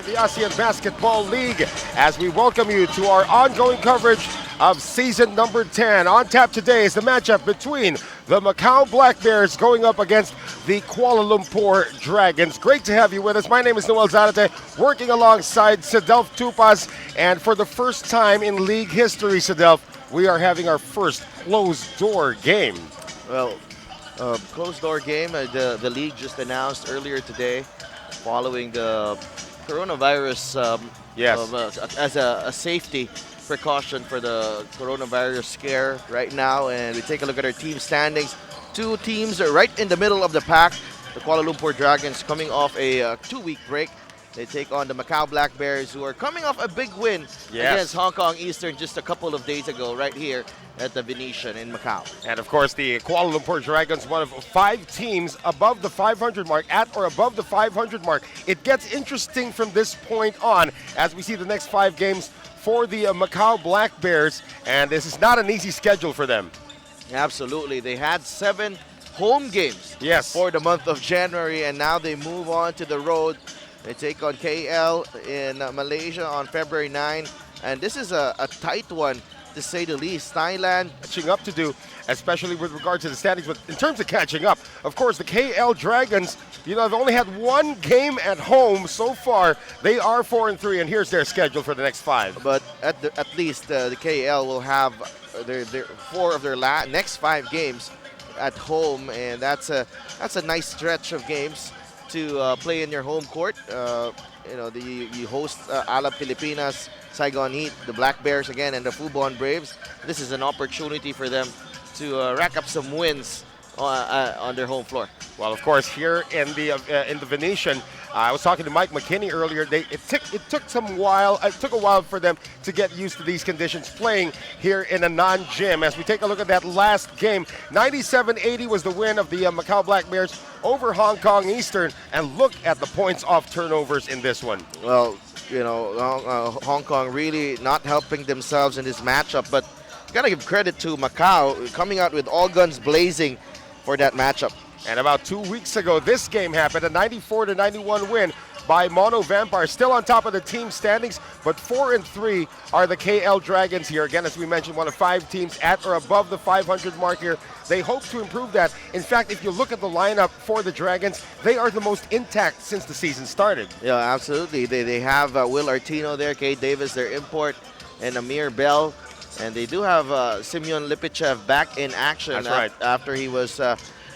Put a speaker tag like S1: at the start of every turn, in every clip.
S1: the ASEAN Basketball League as we welcome you to our ongoing coverage of season number 10. On tap today is the matchup between the Macau Black Bears going up against the Kuala Lumpur Dragons. Great to have you with us. My name is Noel Zarate, working alongside Sedelf Tupas, and for the first time in league history, Sedelf, we are having our first closed-door game.
S2: Well, closed-door game, the league just announced earlier today following the coronavirus as a safety precaution for the coronavirus scare right now. And we take a look at our team standings. Two teams are right in the middle of the pack. The Kuala Lumpur Dragons coming off a 2-week break. They take on the Macau Black Bears, who are coming off a big win against Hong Kong Eastern just a couple of days ago right here at the Venetian in Macau.
S1: And of course, the Kuala Lumpur Dragons, one of 5 teams above the 500 mark, at or above the 500 mark. It gets interesting from this point on as we see the next 5 games for the Macau Black Bears, and this is not an easy schedule for them.
S2: Absolutely. They had 7 home games for the month of January, and now they move on to the road. They take on KL in Malaysia on February 9, and this is a tight one, to say the least. Thailand
S1: catching up to do, especially with regard to the standings. But in terms of catching up, of course, the KL Dragons, they've only had 1 game at home so far. They are 4-3, and here's their schedule for the next 5.
S2: But at least the KL will have their 4 of their next 5 games at home, and that's a nice stretch of games to play in your home court. You host Alab, Pilipinas, Saigon Heat, the Black Bears again, and the Fubon Braves. This is an opportunity for them to rack up some wins on their home floor.
S1: Well, of course, here in the Venetian, I was talking to Mike Mckinney earlier. It took a while for them to get used to these conditions playing here in a non-gym. As we take a look at that last game, 97-80 was the win of the Macau Black Bears over Hong Kong Eastern, and look at the points off turnovers in this one.
S2: Well, Hong Kong really not helping themselves in this matchup, but gotta give credit to Macau coming out with all guns blazing for that matchup.
S1: And about 2 weeks ago, this game happened, a 94-91 win by Mono Vampire, still on top of the team standings, but 4-3 are the KL Dragons here. Again, as we mentioned, one of 5 teams at or above the 500 mark here. They hope to improve that. In fact, if you look at the lineup for the Dragons, they are the most intact since the season started.
S2: Yeah, absolutely. They have Will Artino there, Kay Davis, their import, and Amir Bell. And they do have Simeon Lipichev back in action.
S1: That's right.
S2: After he was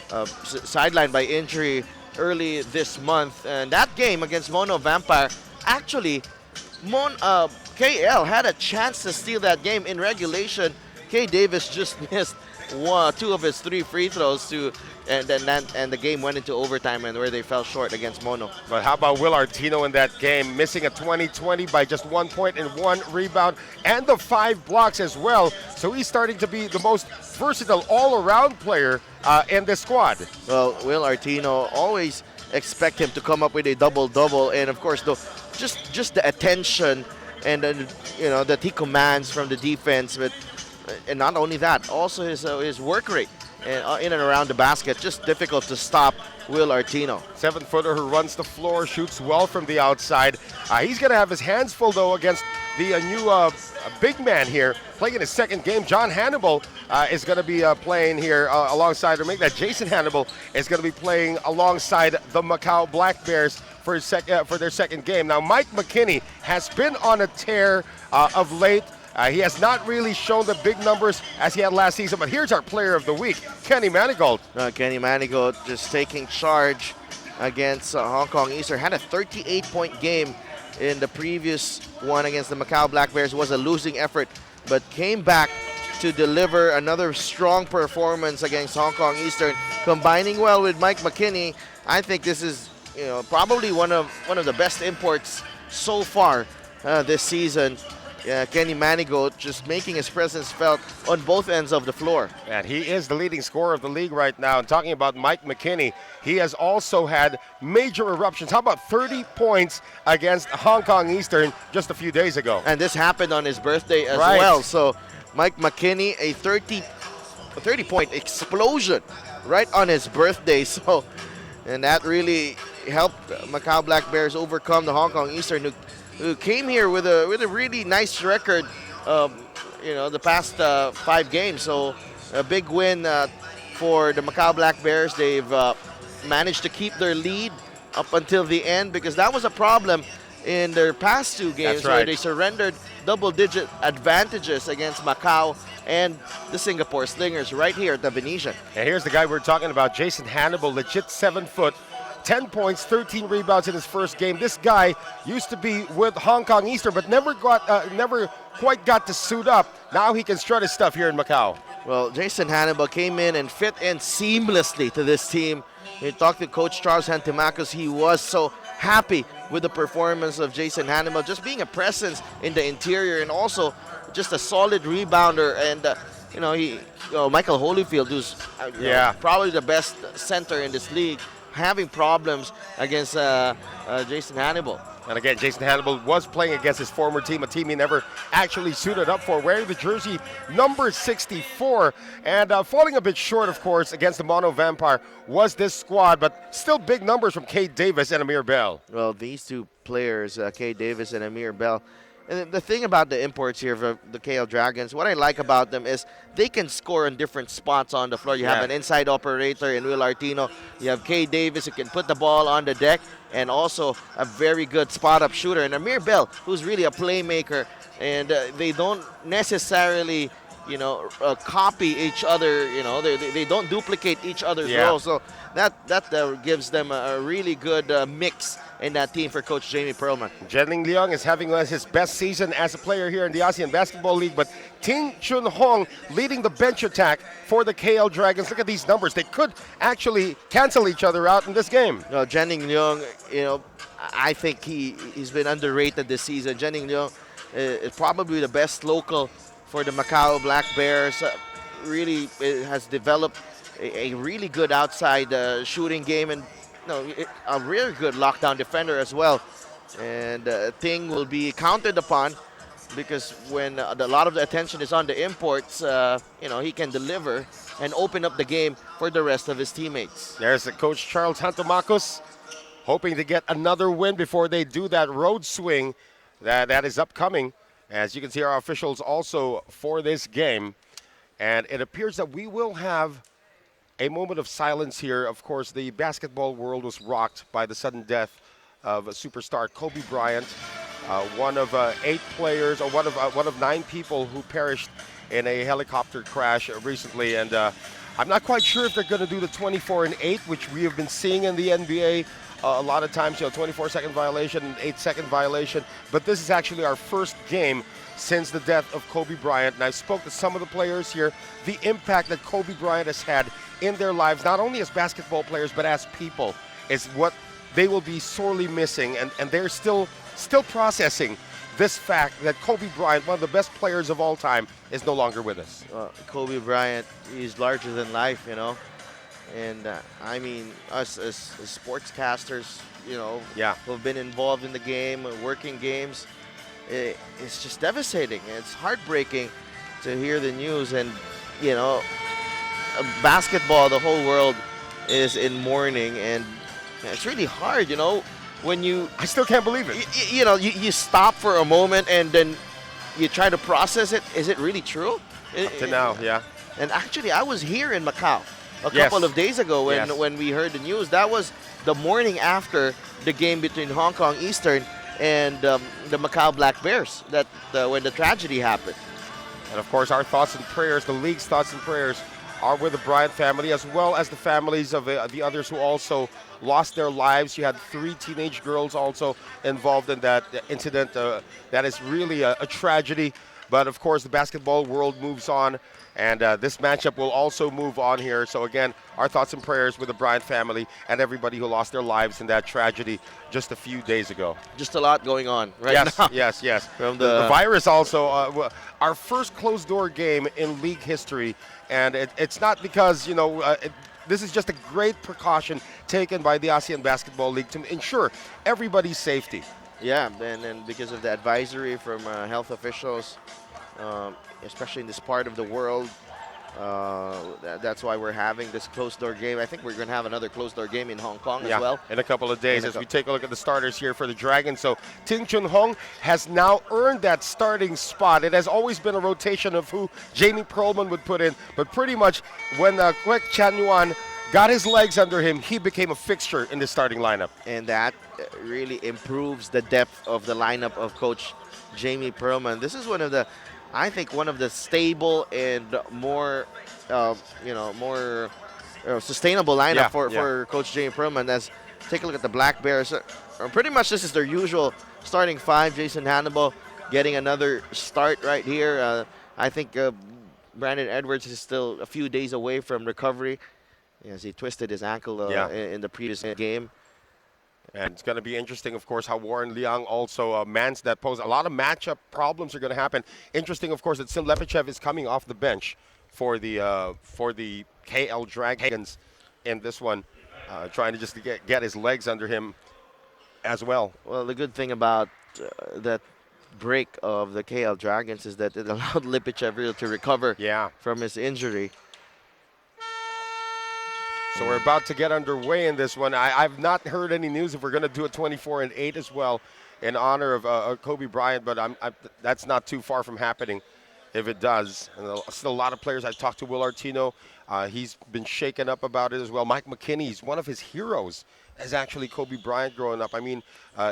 S2: sidelined by injury early this month. And that game against Mono Vampire, actually, KL had a chance to steal that game in regulation. Kay Davis just missed 2 of his 3 free throws and the game went into overtime, and where they fell short against Mono.
S1: But how about Will Artino in that game, missing a 20-20 by just 1 point and 1 rebound and the 5 blocks as well. So he's starting to be the most versatile all-around player in this squad.
S2: Well, Will Artino, always expect him to come up with a double-double, and of course, just the attention and that he commands from the defense, but. And not only that, also his work rate in and around the basket, just difficult to stop Will Artino.
S1: 7-footer who runs the floor, shoots well from the outside. He's going to have his hands full, though, against the new big man here, playing in his 2nd game. John Hannibal is going to be playing here alongside, or make that Jason Hannibal is going to be playing alongside the Macau Black Bears for their 2nd game. Now, Mike Mckinney has been on a tear of late. He has not really shown the big numbers as he had last season, but here's our player of the week, Kenny Manigault.
S2: Kenny Manigault just taking charge against Hong Kong Eastern. Had a 38-point game in the previous one against the Macau Black Bears. It was a losing effort, but came back to deliver another strong performance against Hong Kong Eastern. Combining well with Mike Mckinney, I think this is probably one of the best imports so far this season. Kenny Manigault just making his presence felt on both ends of the floor.
S1: And he is the leading scorer of the league right now. And talking about Mike Mckinney, he has also had major eruptions. How about 30 points against Hong Kong Eastern just a few days ago?
S2: And this happened on his birthday as well. So Mike Mckinney, a 30-point explosion right on his birthday. So, and that really helped Macau Black Bears overcome the Hong Kong Eastern, who came here with a really nice record, the past 5 games. So a big win for the Macau Black Bears. They've managed to keep their lead up until the end, because that was a problem in their past 2 games where they surrendered double-digit advantages against Macau and the Singapore Slingers right here at the Venetian.
S1: And here's the guy we're talking about, Jason Hannibal, legit 7 foot, 10 points, 13 rebounds in his first game. This guy used to be with Hong Kong Eastern, but never quite got to suit up. Now he can strut his stuff here in Macau.
S2: Well, Jason Hannibal came in and fit in seamlessly to this team. He talked to Coach Charles Hantimacos. He was so happy with the performance of Jason Hannibal, just being a presence in the interior and also just a solid rebounder. And Michael Holyfield, who's probably the best center in this league, having problems against Jason Hannibal.
S1: And again, Jason Hannibal was playing against his former team, a team he never actually suited up for, wearing the jersey number 64. And falling a bit short, of course, against the Mono Vampire was this squad, but still big numbers from Cade Davis and Amir Bell.
S2: Well, these 2 players, Cade Davis and Amir Bell, and the thing about the imports here for the KL Dragons, what I like about them is they can score in different spots on the floor. You have an inside operator in Will Artino. You have Cade Davis who can put the ball on the deck, and also a very good spot-up shooter. And Amir Bell, who's really a playmaker, and they don't necessarily, copy each other. They don't duplicate each other's roles. So that gives them a really good mix in that team for Coach Jamie Perlman.
S1: Jenning Leong is having his best season as a player here in the ASEAN Basketball League, but Ting Chun Hong leading the bench attack for the KL Dragons. Look at these numbers. They could actually cancel each other out in this game.
S2: No, Jenning Leong, I think he's been underrated this season. Jenning Leong is probably the best local for the Macau Black Bears. Really has developed a really good outside shooting game, and a really good lockdown defender as well. And Ting will be counted upon, because when a lot of the attention is on the imports, he can deliver and open up the game for the rest of his teammates.
S1: There's the Coach Charles Hantomacos, hoping to get another win before they do that road swing that is upcoming. As you can see, our officials also for this game. And it appears that we will have a moment of silence here. Of course, the basketball world was rocked by the sudden death of superstar Kobe Bryant, one of 8 players, or one of 9 people who perished in a helicopter crash recently. And I'm not quite sure if they're going to do the 24-8, which we have been seeing in the NBA a lot of times, 24-second violation and 8-second violation. But this is actually our first game since the death of Kobe Bryant. And I spoke to some of the players here. The impact that Kobe Bryant has had in their lives, not only as basketball players, but as people, is what they will be sorely missing. And they're still processing this fact that Kobe Bryant, one of the best players of all time, is no longer with us.
S2: Kobe Bryant is larger than life, And I mean, us as sportscasters, who've been involved in the game, working games, it's just devastating. It's heartbreaking to hear the news. And, basketball, the whole world is in mourning. And it's really hard, when you...
S1: I still can't believe it.
S2: You stop for a moment and then you try to process it. Is it really true?
S1: Up to now, yeah.
S2: And actually, I was here in Macau a couple of days ago when we heard the news. That was the morning after the game between Hong Kong Eastern and the Macau Black Bears, when the tragedy happened.
S1: And of course, our thoughts and prayers, the league's thoughts and prayers, are with the Bryant family, as well as the families of the others who also lost their lives. You had 3 teenage girls also involved in that incident. That is really a tragedy. But of course, the basketball world moves on, and this matchup will also move on here. So again, our thoughts and prayers with the Bryant family and everybody who lost their lives in that tragedy just a few days ago.
S2: Just a lot going on right now.
S1: Yes.
S2: From
S1: the virus also, our first closed-door game in league history, and it's not because, this is just a great precaution taken by the ASEAN Basketball League to ensure everybody's safety.
S2: Yeah, and because of the advisory from health officials, especially in this part of the world, That's why we're having this closed-door game. I think we're going to have another closed-door game in Hong Kong as well.
S1: In a couple of days as we take a look at the starters here for the Dragons. So Ting Chun Hong has now earned that starting spot. It has always been a rotation of who Jamie Perlman would put in, but pretty much when Kwek Chan Yuan got his legs under him, he became a fixture in the starting lineup.
S2: And that really improves the depth of the lineup of Coach Jamie Perlman. This is I think one of the stable and more, more sustainable lineup for Coach Jamie Perlman. As take a look at the Black Bears. Pretty much this is their usual starting five. Jason Hannibal getting another start right here. I think Brandon Edwards is still a few days away from recovery as he twisted his ankle in the previous game.
S1: And it's going to be interesting, of course, how Warren Liang also mans that pose. A lot of matchup problems are going to happen. Interesting, of course, that Sim Lepichev is coming off the bench for the KL Dragons in this one, trying to just get his legs under him as well.
S2: Well, the good thing about that break of the KL Dragons is that it allowed Lepichev really to recover from his injury.
S1: So we're about to get underway in this one. I've not heard any news if we're going to do a 24-8 as well in honor of Kobe Bryant, but that's not too far from happening if it does. And still a lot of players. I talked to Will Artino. He's been shaken up about it as well. Mike McKinney, one of his heroes, is actually Kobe Bryant growing up. I mean,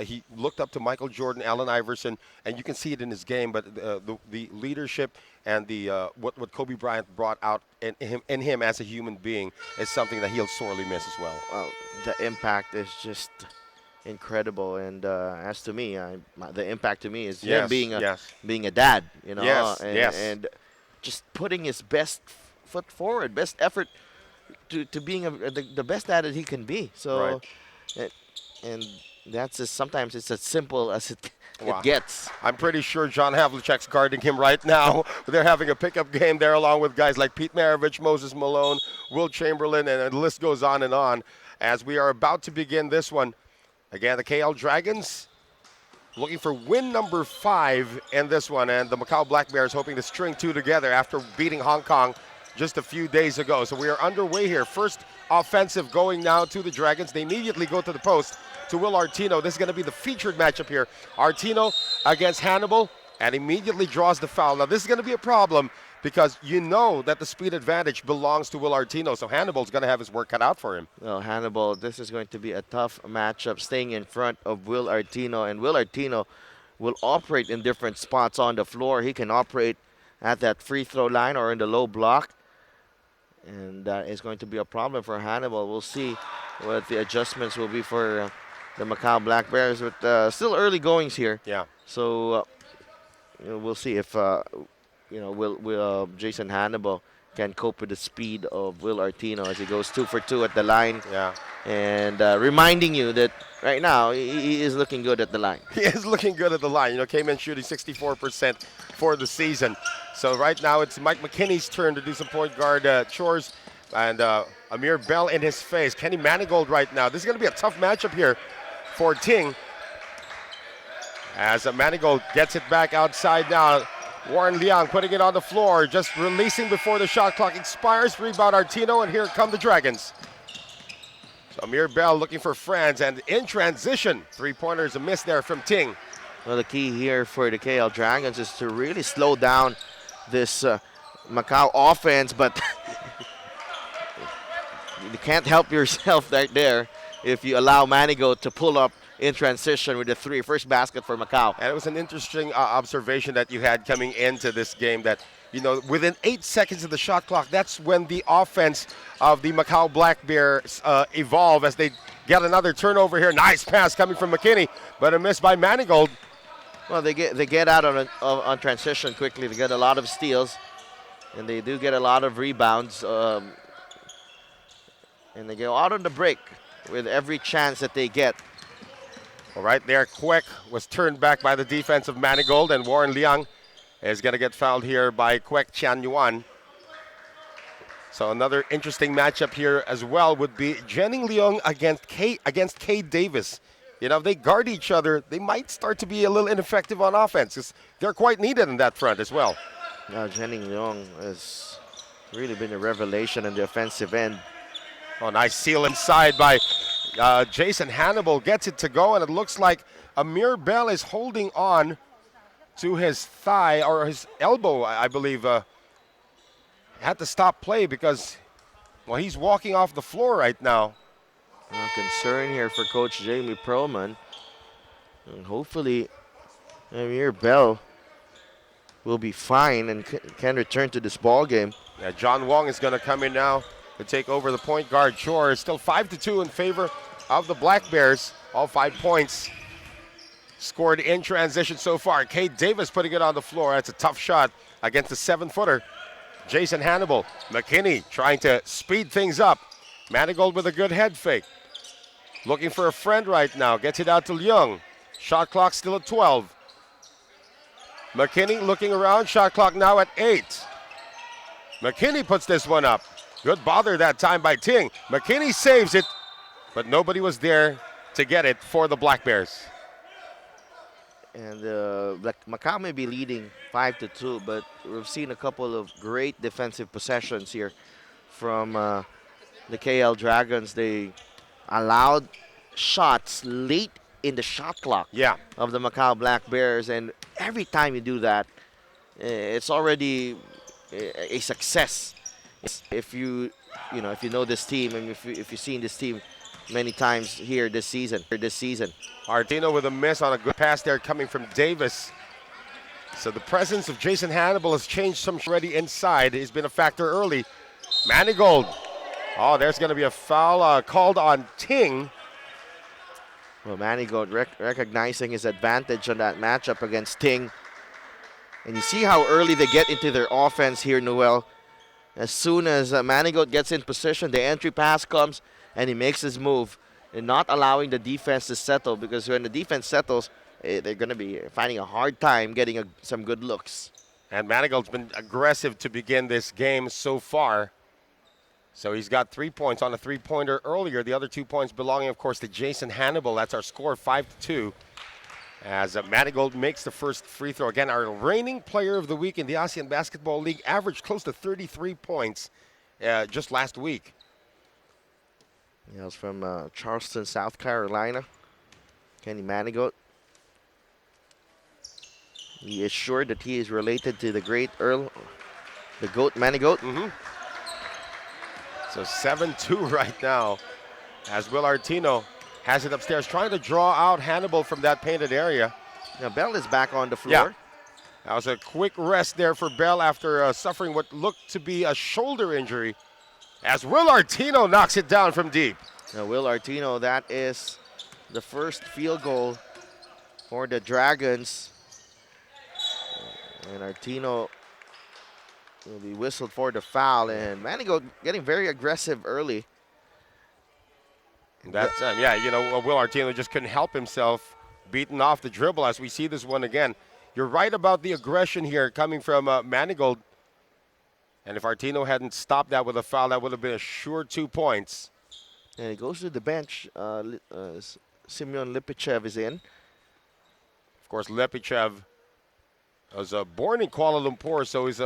S1: he looked up to Michael Jordan, Allen Iverson, and you can see it in his game, but the leadership and the what Kobe Bryant brought out in him as a human being is something that he'll sorely miss as well.
S2: Well, the impact is just incredible, and as to me, the impact to me is him being a dad, and just putting his best foot forward, best effort to being the best dad that he can be. So, and that's sometimes it's as simple as it gets.
S1: I'm pretty sure John Havlicek's guarding him right now. They're having a pickup game there along with guys like Pete Maravich, Moses Malone, Will Chamberlain, and the list goes on and on as we are about to begin this one. Again, the KL Dragons looking for win number 5 in this one, and the Macau Black Bears hoping to string 2 together after beating Hong Kong just a few days ago. So we are underway here. First offensive going now to the Dragons. They immediately go to the post to Will Artino. This is going to be the featured matchup here. Artino against Hannibal, and immediately draws the foul. Now this is going to be a problem because you know that the speed advantage belongs to Will Artino, so Hannibal's going to have his work cut out for him.
S2: Well, Hannibal, this is going to be a tough matchup, staying in front of Will Artino, and Will Artino will operate in different spots on the floor. He can operate at that free throw line or in the low block, and that is going to be a problem for Hannibal. We'll see what the adjustments will be for the Macau Black Bears, with still early goings here.
S1: Yeah.
S2: So we'll see if will Jason Hannibal can cope with the speed of Will Artino as he goes 2 for 2 at the line.
S1: Yeah.
S2: And reminding you that right now he is looking good at the line.
S1: He is looking good at the line. Came in shooting 64% for the season. So right now it's Mike McKinney's turn to do some point guard chores. And Amir Bell in his face. Kenny Manigold right now. This is going to be a tough matchup here for Ting. As Manigold gets it back outside now. Warren Liang putting it on the floor, just releasing before the shot clock expires. Rebound Artino, and here come the Dragons. So Amir Bell looking for Franz, and in transition, three-pointers a miss there from Ting.
S2: Well, the key here for the KL Dragons is to really slow down this Macau offense, but you can't help yourself right there if you allow Manigold to pull up in transition with the first basket for Macau.
S1: And it was an interesting observation that you had coming into this game that, within 8 seconds of the shot clock, that's when the offense of the Macau Black Bears evolve as they get another turnover here. Nice pass coming from McKinney, but a miss by Manigold.
S2: Well, they get out on transition quickly. They get a lot of steals, and they do get a lot of rebounds. And they go out on the break with every chance that they get.
S1: Well, right there, Kwek was turned back by the defense of Manigold, and Warren Liang is going to get fouled here by Kwek Chan Yuan. So another interesting matchup here as well would be Jennings Leong against Kay Davis. If they guard each other, they might start to be a little ineffective on offense, 'cause they're quite needed in that front as well.
S2: Now Jennings Leong is Really been a revelation on the offensive end.
S1: Oh, nice seal inside by Jason Hannibal. Gets it to go, and it looks like Amir Bell is holding on to his thigh or his elbow, I believe. Had to stop play because, well, he's walking off the floor right now.
S2: Concern here for Coach Jamie Perlman. And hopefully Amir Bell will be fine and can return to this ball game.
S1: Yeah, John Wong is going to come in now to take over the point guard chore. It's still 5-2 in favor of the Black Bears. All 5 points scored in transition so far. Cade Davis putting it on the floor. That's a tough shot against the 7-footer. Jason Hannibal. Mckinney trying to speed things up. Manigault with a good head fake. Looking for a friend right now. Gets it out to Leung. Shot clock still at 12. Mckinney looking around. Shot clock now at 8. Mckinney puts this one up. Good bother that time by Ting. Mckinney saves it, but nobody was there to get it for the Black Bears.
S2: And Macau may be leading 5-2, but we've seen a couple of great defensive possessions here from the KL Dragons. They allowed shots late in the shot clock of the Macau Black Bears, and every time you do that, it's already a success. If you know this team, and if you've seen this team many times here this season.
S1: Artino with a miss on a good pass there coming from Davis. So the presence of Jason Hannibal has changed some already inside. He's been a factor early. Manigault. Oh, there's going to be a foul called on Ting.
S2: Well, Manigault recognizing his advantage on that matchup against Ting. And you see how early they get into their offense here, Noel. As soon as Manigault gets in position, the entry pass comes, and he makes his move, and not allowing the defense to settle, because when the defense settles, they're going to be finding a hard time getting some good looks.
S1: And Manigault's been aggressive to begin this game so far. So he's got 3 points on a three-pointer earlier. The other 2 points belonging, of course, to Jason Hannibal. That's our score, 5-2. As Manigault makes the first free throw. Again, our reigning player of the week in the ASEAN Basketball League averaged close to 33 points just last week.
S2: He was from Charleston, South Carolina. Kenny Manigault. He is sure that he is related to the great Earl, the GOAT Manigault.
S1: So 7-2 right now as Will Artino has it upstairs, trying to draw out Hannibal from that painted area.
S2: Now Bell is back on the floor.
S1: Yeah. That was a quick rest there for Bell after suffering what looked to be a shoulder injury, as Will Artino knocks it down from deep.
S2: Now Will Artino, that is the first field goal for the Dragons. And Artino will be whistled for the foul, and Manigault getting very aggressive early.
S1: That time, Will Artino just couldn't help himself, beaten off the dribble as we see this one again. You're right about the aggression here coming from Manigault. And if Artino hadn't stopped that with a foul, that would have been a sure 2 points.
S2: And he goes to the bench. Simeon Lipichev is in.
S1: Of course, Lipichev was born in Kuala Lumpur, so he's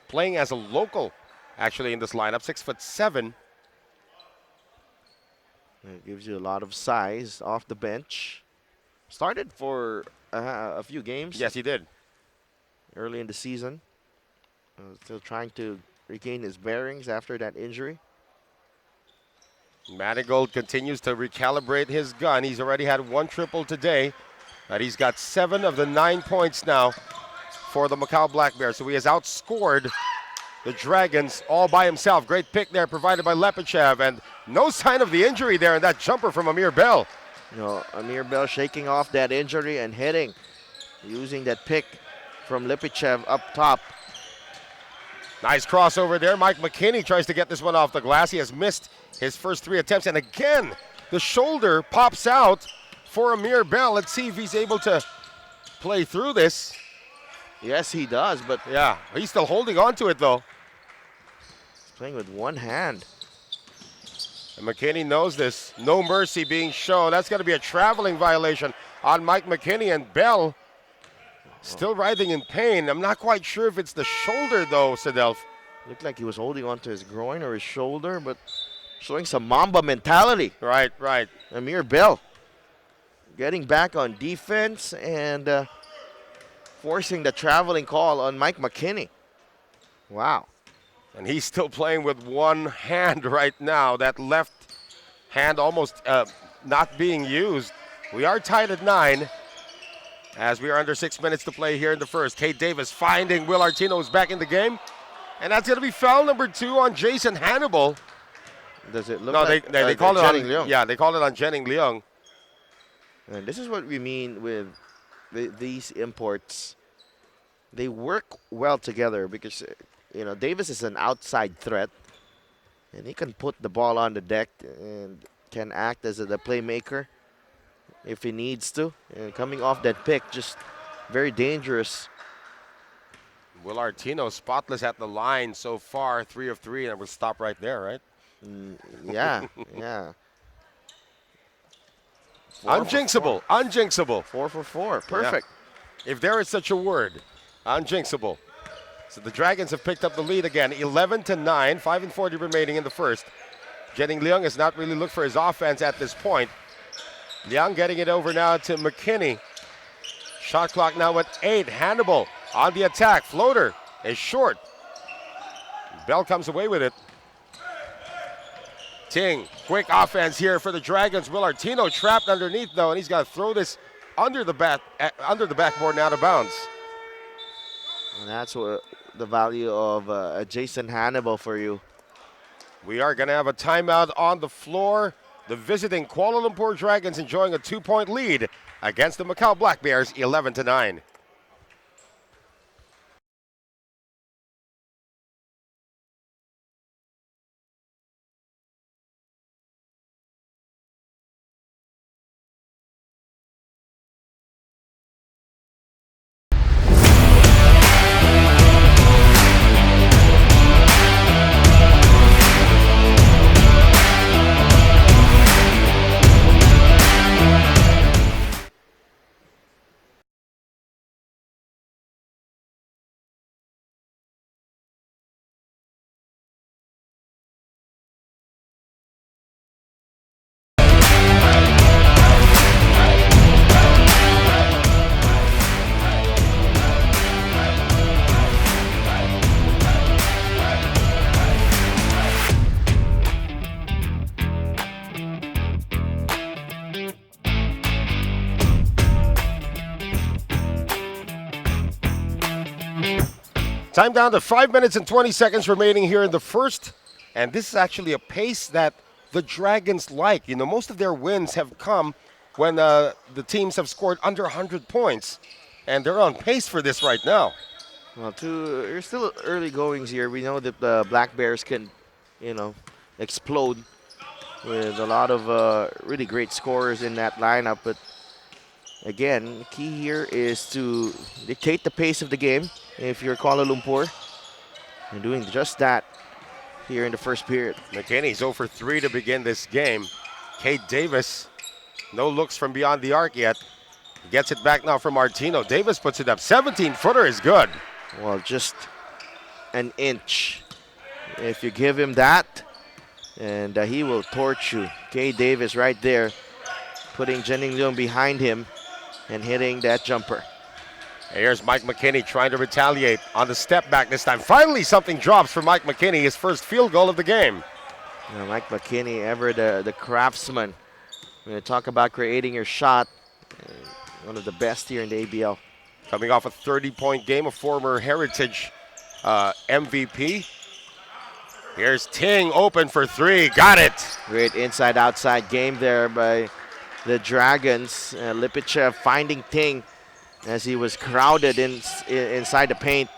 S1: playing as a local, actually, in this lineup. 6'7".
S2: It gives you a lot of size off the bench. Started for a few games.
S1: Yes, he did.
S2: Early in the season. Still trying to regain his bearings after that injury.
S1: Manigault continues to recalibrate his gun. He's already had 1 triple today, but he's got 7 of the 9 points now for the Macau Black Bears. So he has outscored the Dragons all by himself. Great pick there provided by Lepichev, and no sign of the injury there in that jumper from Amir Bell.
S2: Amir Bell shaking off that injury and hitting, using that pick from Lipichev up top.
S1: Nice crossover there. Mike Mckinney tries to get this one off the glass. He has missed his first 3 attempts, and again, the shoulder pops out for Amir Bell. Let's see if he's able to play through this.
S2: Yes, he does, but
S1: yeah, he's still holding on to it though.
S2: Playing with one hand.
S1: And McKinney knows this. No mercy being shown. That's going to be a traveling violation on Mike McKinney, and Bell still writhing in pain. I'm not quite sure if it's the shoulder though, Sadelf.
S2: Looked like he was holding onto his groin or his shoulder, but showing some Mamba mentality.
S1: Right, right.
S2: Amir Bell getting back on defense and forcing the traveling call on Mike Mckinney. Wow.
S1: And he's still playing with one hand right now. That left hand almost not being used. We are tied at 9 as we are under 6 minutes to play here in the first. Kate Davis finding Will Artino is back in the game. And that's going to be foul number 2 on Jason Hannibal.
S2: Does it look
S1: no,
S2: like
S1: they call it on
S2: Leong?
S1: Yeah, they call it on Jennings Leong.
S2: And this is what we mean with these imports. They work well together because Davis is an outside threat, and he can put the ball on the deck and can act as the playmaker if he needs to. And coming off that pick, just very dangerous.
S1: Will Artino spotless at the line so far, 3 of 3, and we'll stop right there, right?
S2: Yeah, yeah.
S1: Unjinxable, unjinxable.
S2: 4 for 4, perfect.
S1: Yeah. If there is such a word, unjinxable. So the Dragons have picked up the lead again, 11-9, 5:40 remaining in the first. Jennings Leong has not really looked for his offense at this point. Leong getting it over now to Mckinney. Shot clock now at 8. Hannibal on the attack. Floater is short. Bell comes away with it. Ting, quick offense here for the Dragons. Will Artino trapped underneath though, and he's got to throw this under the backboard and out of bounds.
S2: And that's what the value of Jason Hannibal for you.
S1: We are going to have a timeout on the floor. The visiting Kuala Lumpur Dragons enjoying a 2-point lead against the Macau Black Bears, 11-9. Time down to 5 minutes and 20 seconds remaining here in the first. And this is actually a pace that the Dragons like. You know, most of their wins have come when the teams have scored under 100 points. And they're on pace for this right now.
S2: Well, there's still early goings here. We know that the Black Bears can, explode with a lot of really great scorers in that lineup. But again, the key here is to dictate the pace of the game. If you're Kuala Lumpur, you're doing just that here in the first period.
S1: Mckinney's 0 for 3 to begin this game. Kate Davis, no looks from beyond the arc yet. Gets it back now from Artino. Davis puts it up. 17-footer is good.
S2: Well, just an inch. If you give him that, and he will torch you. Kate Davis right there, putting Jennings Leong behind him and hitting that jumper.
S1: Here's Mike Mckinney trying to retaliate on the step back this time. Finally, something drops for Mike Mckinney, his first field goal of the game.
S2: Mike Mckinney, ever the craftsman. When you talk about creating your shot, one of the best here in the ABL.
S1: Coming off a 30-point game, a former Heritage MVP. Here's Ting open for 3. Got it.
S2: Great inside-outside game there by the Dragons. Lipichev finding Ting as he was crowded inside the paint.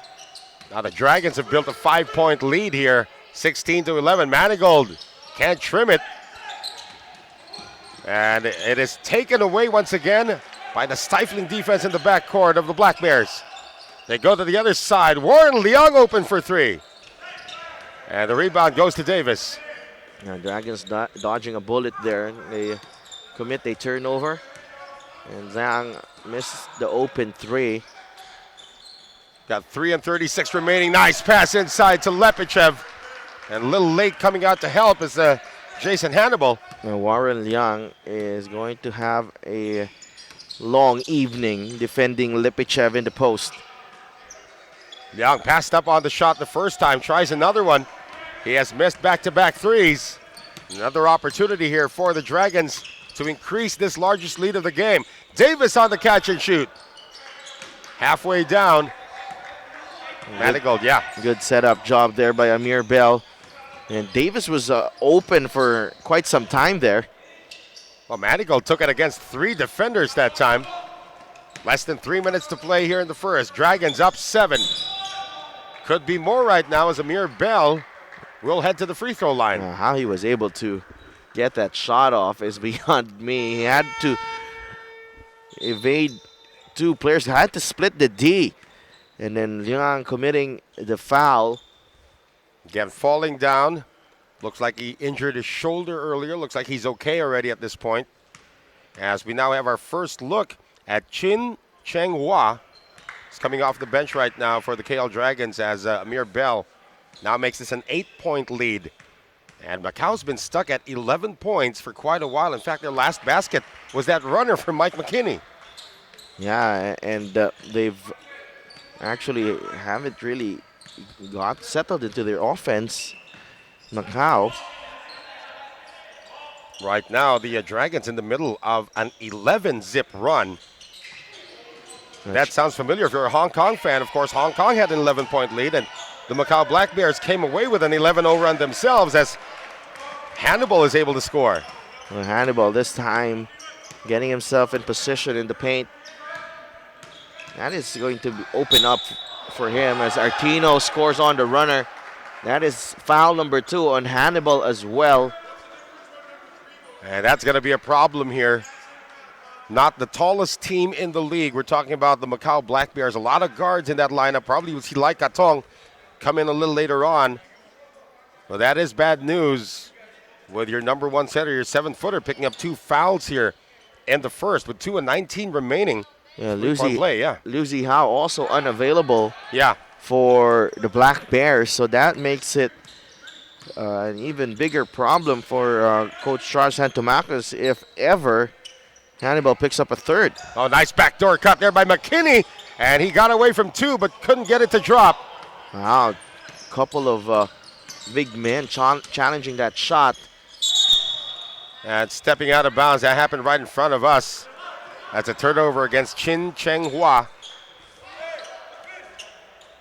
S1: Now the Dragons have built a 5-point lead here, 16-11. Manigault can't trim it. And it is taken away once again by the stifling defense in the backcourt of the Black Bears. They go to the other side. Warren Leong open for 3. And the rebound goes to Davis.
S2: Dragons dodging a bullet there. They commit a turnover. And Zhang misses the open 3.
S1: Got 3:36 remaining. Nice pass inside to Lepichev. And a little late coming out to help is Jason Hannibal.
S2: Now Warren Liang is going to have a long evening defending Lepichev in the post.
S1: Liang passed up on the shot the first time, tries another one. He has missed back-to-back threes. Another opportunity here for the Dragons to increase this largest lead of the game. Davis on the catch and shoot. Halfway down. Manigault, yeah.
S2: Good setup job there by Amir Bell. And Davis was open for quite some time there.
S1: Well, Manigault took it against 3 defenders that time. Less than 3 minutes to play here in the first. Dragons up 7. Could be more right now as Amir Bell will head to the free throw line.
S2: How he was able to get that shot off is beyond me. He had to evade 2 players. He had to split the D. And then Liang committing the foul.
S1: Again, falling down. Looks like he injured his shoulder earlier. Looks like he's okay already at this point. As we now have our first look at Chin Cheng Hua. He's coming off the bench right now for the KL Dragons as Amir Bell now makes this an 8-point lead. And Macau's been stuck at 11 points for quite a while. In fact, their last basket was that runner from Mike Mckinney.
S2: Yeah, and they've actually haven't really got settled into their offense. Macau.
S1: Right now, the Dragons in the middle of an 11-zip run. That sounds familiar if you're a Hong Kong fan. Of course, Hong Kong had an 11-point lead, and the Macau Black Bears came away with an 11-0 run themselves as Hannibal is able to score.
S2: Well, Hannibal this time getting himself in position in the paint. That is going to open up for him as Artino scores on the runner. That is foul number 2 on Hannibal as well.
S1: And that's going to be a problem here. Not the tallest team in the league. We're talking about the Macau Black Bears. A lot of guards in that lineup. Probably we'll see Lai Katong come in a little later on. Well, that is bad news with your number 1 center, your 7-footer, picking up 2 fouls here in the first with 2:19 remaining.
S2: Yeah, Lucy Howe also unavailable.
S1: Yeah.
S2: For the Black Bears, so that makes it an even bigger problem for Coach Charles Santomakis if ever Hannibal picks up a 3rd.
S1: Oh, nice backdoor cut there by Mckinney, and he got away from 2 but couldn't get it to drop.
S2: Wow, couple of big men challenging that shot.
S1: And stepping out of bounds, that happened right in front of us. That's a turnover against Chin Cheng Hua.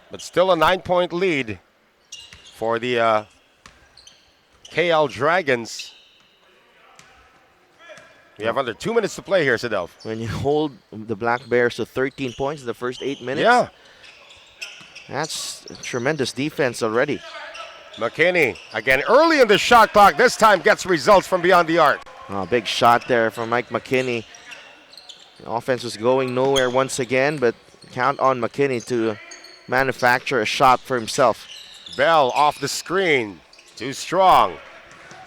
S1: But still a 9-point lead for the KL Dragons. We have under 2 minutes to play here, Sidelf.
S2: When you hold the Black Bears to 13 points in the first 8 minutes,
S1: yeah,
S2: that's tremendous defense already.
S1: Mckinney, again, early in the shot clock, this time gets results from beyond the arc.
S2: Oh, big shot there from Mike Mckinney. The offense was going nowhere once again, but count on Mckinney to manufacture a shot for himself.
S1: Bell off the screen, too strong.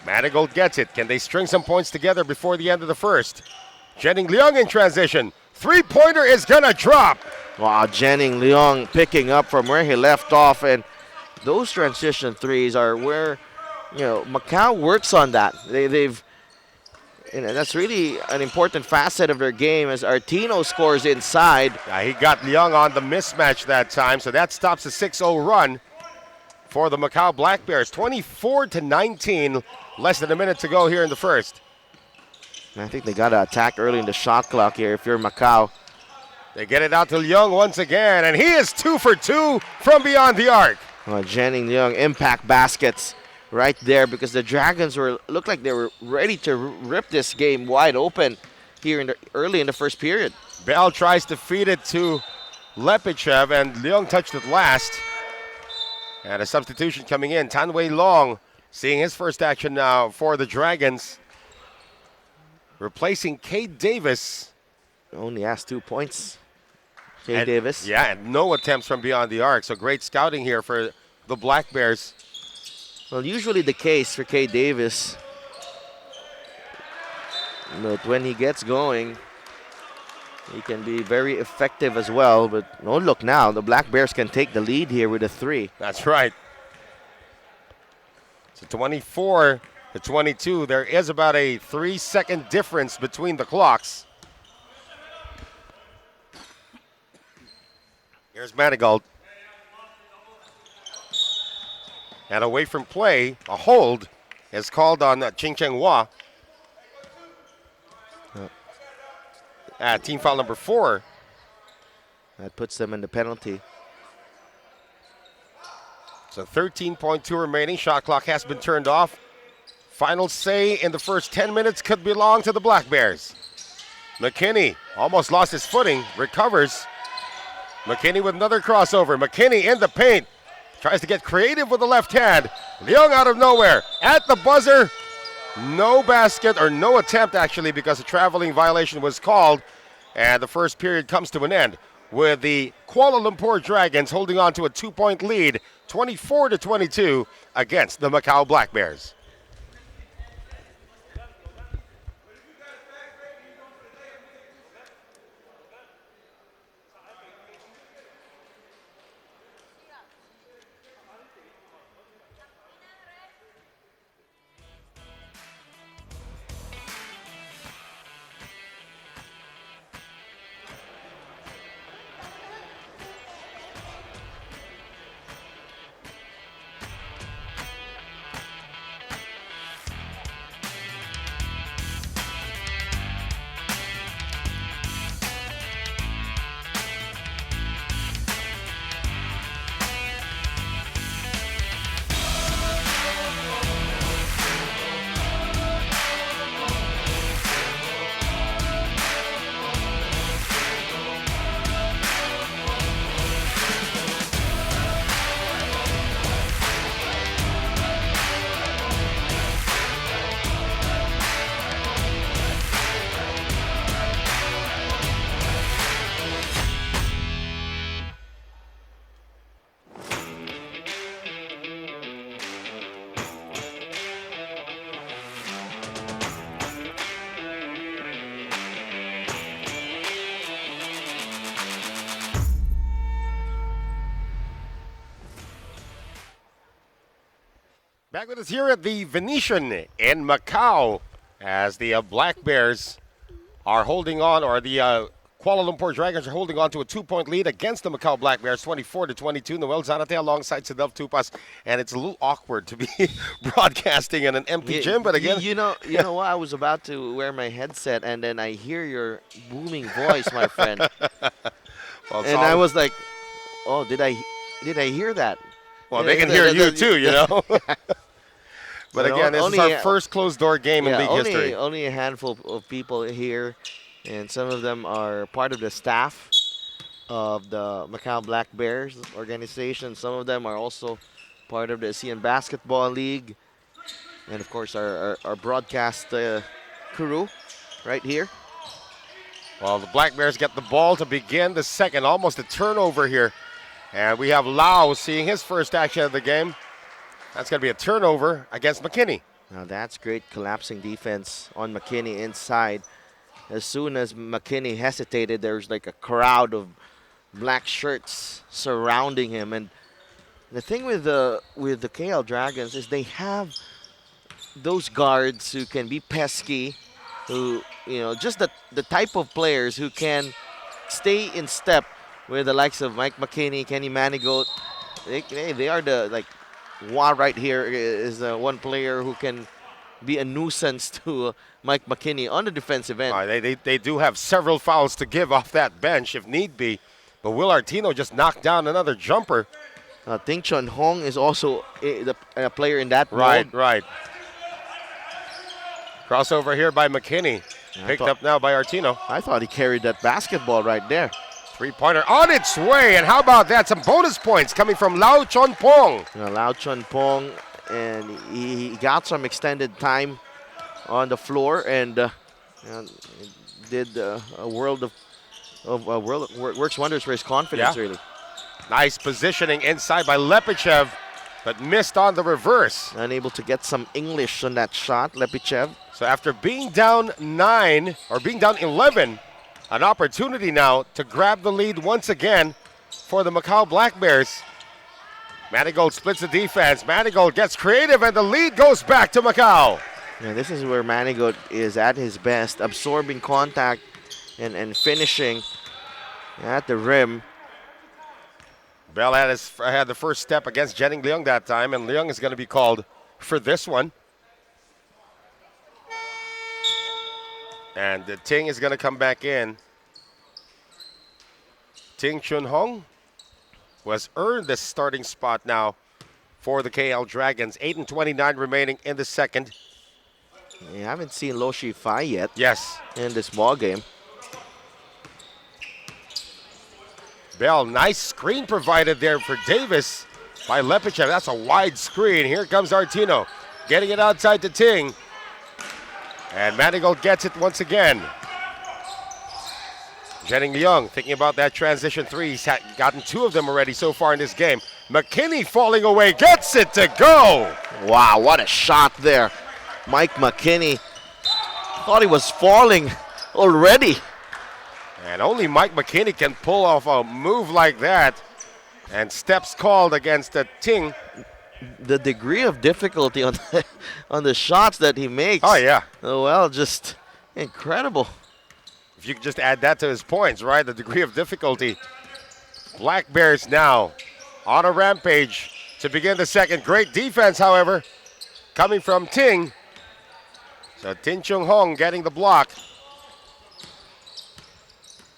S1: Manigault gets it. Can they string some points together before the end of the first? Jennings Leung in transition. 3-pointer is gonna drop.
S2: Wow, Jennings Leung picking up from where he left off, and those transition threes are where, Macau works on that. They've that's really an important facet of their game as Artino scores inside.
S1: Yeah, he got Leung on the mismatch that time, so that stops a 6-0 run for the Macau Black Bears. 24-19, less than a minute to go here in the first.
S2: I think they got to attack early in the shot clock here if you're Macau.
S1: They get it out to Leung once again, and he is 2 for 2 from beyond the arc.
S2: Well, Jennings Leung impact baskets right there because the Dragons looked like they were ready to rip this game wide open here early in the first period.
S1: Bell tries to feed it to Lepichev, and Leung touched it last. And a substitution coming in. Tan Wei Long seeing his first action now for the Dragons. Replacing Cade Davis.
S2: Only has 2 points. Cade Davis.
S1: Yeah, and no attempts from beyond the arc. So great scouting here for the Black Bears.
S2: Well, usually the case for Cade Davis. But when he gets going, He can be very effective as well. But oh, look now, the Black Bears can take the lead here with a 3.
S1: That's right. So 24-22. There is about a 3-second difference between the clocks. Here's Manigault. And away from play, a hold is called on Ching Cheng Hua. Team foul number 4.
S2: That puts them in the penalty.
S1: So 13.2 remaining. Shot clock has been turned off. Final say in the first 10 minutes could belong to the Black Bears. Mckinney almost lost his footing, recovers. Mckinney with another crossover. Mckinney in the paint. Tries to get creative with the left hand. Leung out of nowhere. At the buzzer. No basket, or no attempt actually, because a traveling violation was called. And the first period comes to an end with the Kuala Lumpur Dragons holding on to a 2-point lead, 24-22 against the Macau Black Bears. Back with us here at the Venetian in Macau as the Black Bears are holding on, or the Kuala Lumpur Dragons are holding on to a 2-point lead against the Macau Black Bears, 24-22. Noel Zanate alongside Sidav Tupas, and it's a little awkward to be broadcasting in an empty gym, but again...
S2: You know what? I was about to wear my headset, and then I hear your booming voice, my friend.
S1: Well,
S2: and I was like, oh, did I hear that?
S1: Well, they can hear you too, you know. But again, this is our first closed-door game in league history.
S2: Only a handful of people here, and some of them are part of the staff of the Macau Black Bears organization. Some of them are also part of the ASEAN Basketball League, and of course our broadcast crew right here.
S1: Well, the Black Bears get the ball to begin the second, almost a turnover here. And we have Lau seeing his first action of the game. That's going to be a turnover against Mckinney.
S2: Now that's great collapsing defense on Mckinney inside. As soon as Mckinney hesitated, there's like a crowd of black shirts surrounding him. And the thing with the KL Dragons is they have those guards who can be pesky, who, just the type of players who can stay in step with the likes of Mike Mckinney, Kenny Manigault. They are Wah right here is one player who can be a nuisance to Mike Mckinney on the defensive end.
S1: They do have several fouls to give off that bench if need be. But Will Artino just knocked down another jumper.
S2: Ting Chun Hong is also a player in that
S1: mode.
S2: Right.
S1: Right. Crossover here by Mckinney. Picked up now by Artino.
S2: I thought he carried that basketball right there.
S1: Three-pointer on its way, and how about that? Some bonus points coming from Lau Chon Pong.
S2: Lau Chon Pong, and he got some extended time on the floor, and did a world of works wonders for his confidence, really.
S1: Nice positioning inside by Lepichev, but missed on the reverse.
S2: Unable to get some English on that shot, Lepichev.
S1: So after being down 9, or being down 11, An opportunity now to grab the lead once again for the Macau Black Bears. Manigault splits the defense. Manigault gets creative, and the lead goes back to Macau.
S2: Yeah, this is where Manigault is at his best, absorbing contact and finishing at the rim.
S1: Bell had the first step against Jenning Leung that time, and Leung is going to be called for this one. And Ting is going to come back in. Ting Chun Hong was earned this starting spot now for the KL Dragons. 8:29 remaining in the second.
S2: You haven't seen Lo Shi Fai yet.
S1: Yes.
S2: In this ball game.
S1: Bell, nice screen provided there for Davis by Lepichev. That's a wide screen. Here comes Artino, getting it outside to Ting. And Manigault gets it once again. Jenning Leung thinking about that transition three. He's gotten 2 of them already so far in this game. Mckinney falling away, gets it to go.
S2: Wow, what a shot there. Mike Mckinney thought he was falling already.
S1: And only Mike Mckinney can pull off a move like that. And steps called against Ting.
S2: The degree of difficulty on the shots that he makes.
S1: Oh, yeah.
S2: Well, just incredible.
S1: If you could just add that to his points, right? The degree of difficulty. Black Bears now on a rampage to begin the second. Great defense, however, coming from Ting. So Tin Chung Hong getting the block.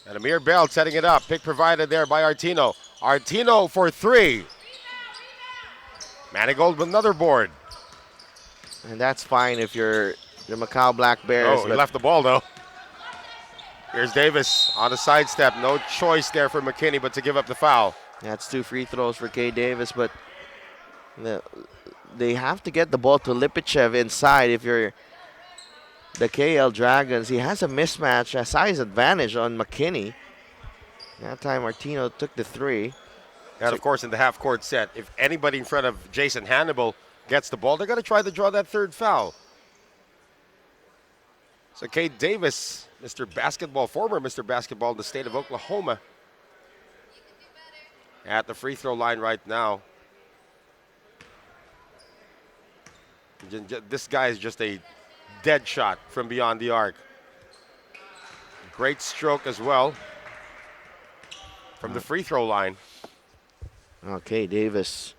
S1: And Amir Bell setting it up. Pick provided there by Artino. Artino for 3. Manigault with another board.
S2: And that's fine if you're the Macau Black Bears.
S1: Oh, he left the ball, though. Here's Davis on a sidestep. No choice there for McKinney but to give up the foul.
S2: That's 2 free throws for K. Davis, but they have to get the ball to Lipichev inside if you're the KL Dragons. He has a mismatch, a size advantage on McKinney. That time Artino took the 3.
S1: And, of course, in the half-court set, if anybody in front of Jason Hannibal gets the ball, they're going to try to draw that 3rd foul. So Kate Davis, former Mr. Basketball in the state of Oklahoma, at the free throw line right now. This guy is just a dead shot from beyond the arc. Great stroke as well from the free throw line.
S2: Okay, Davis,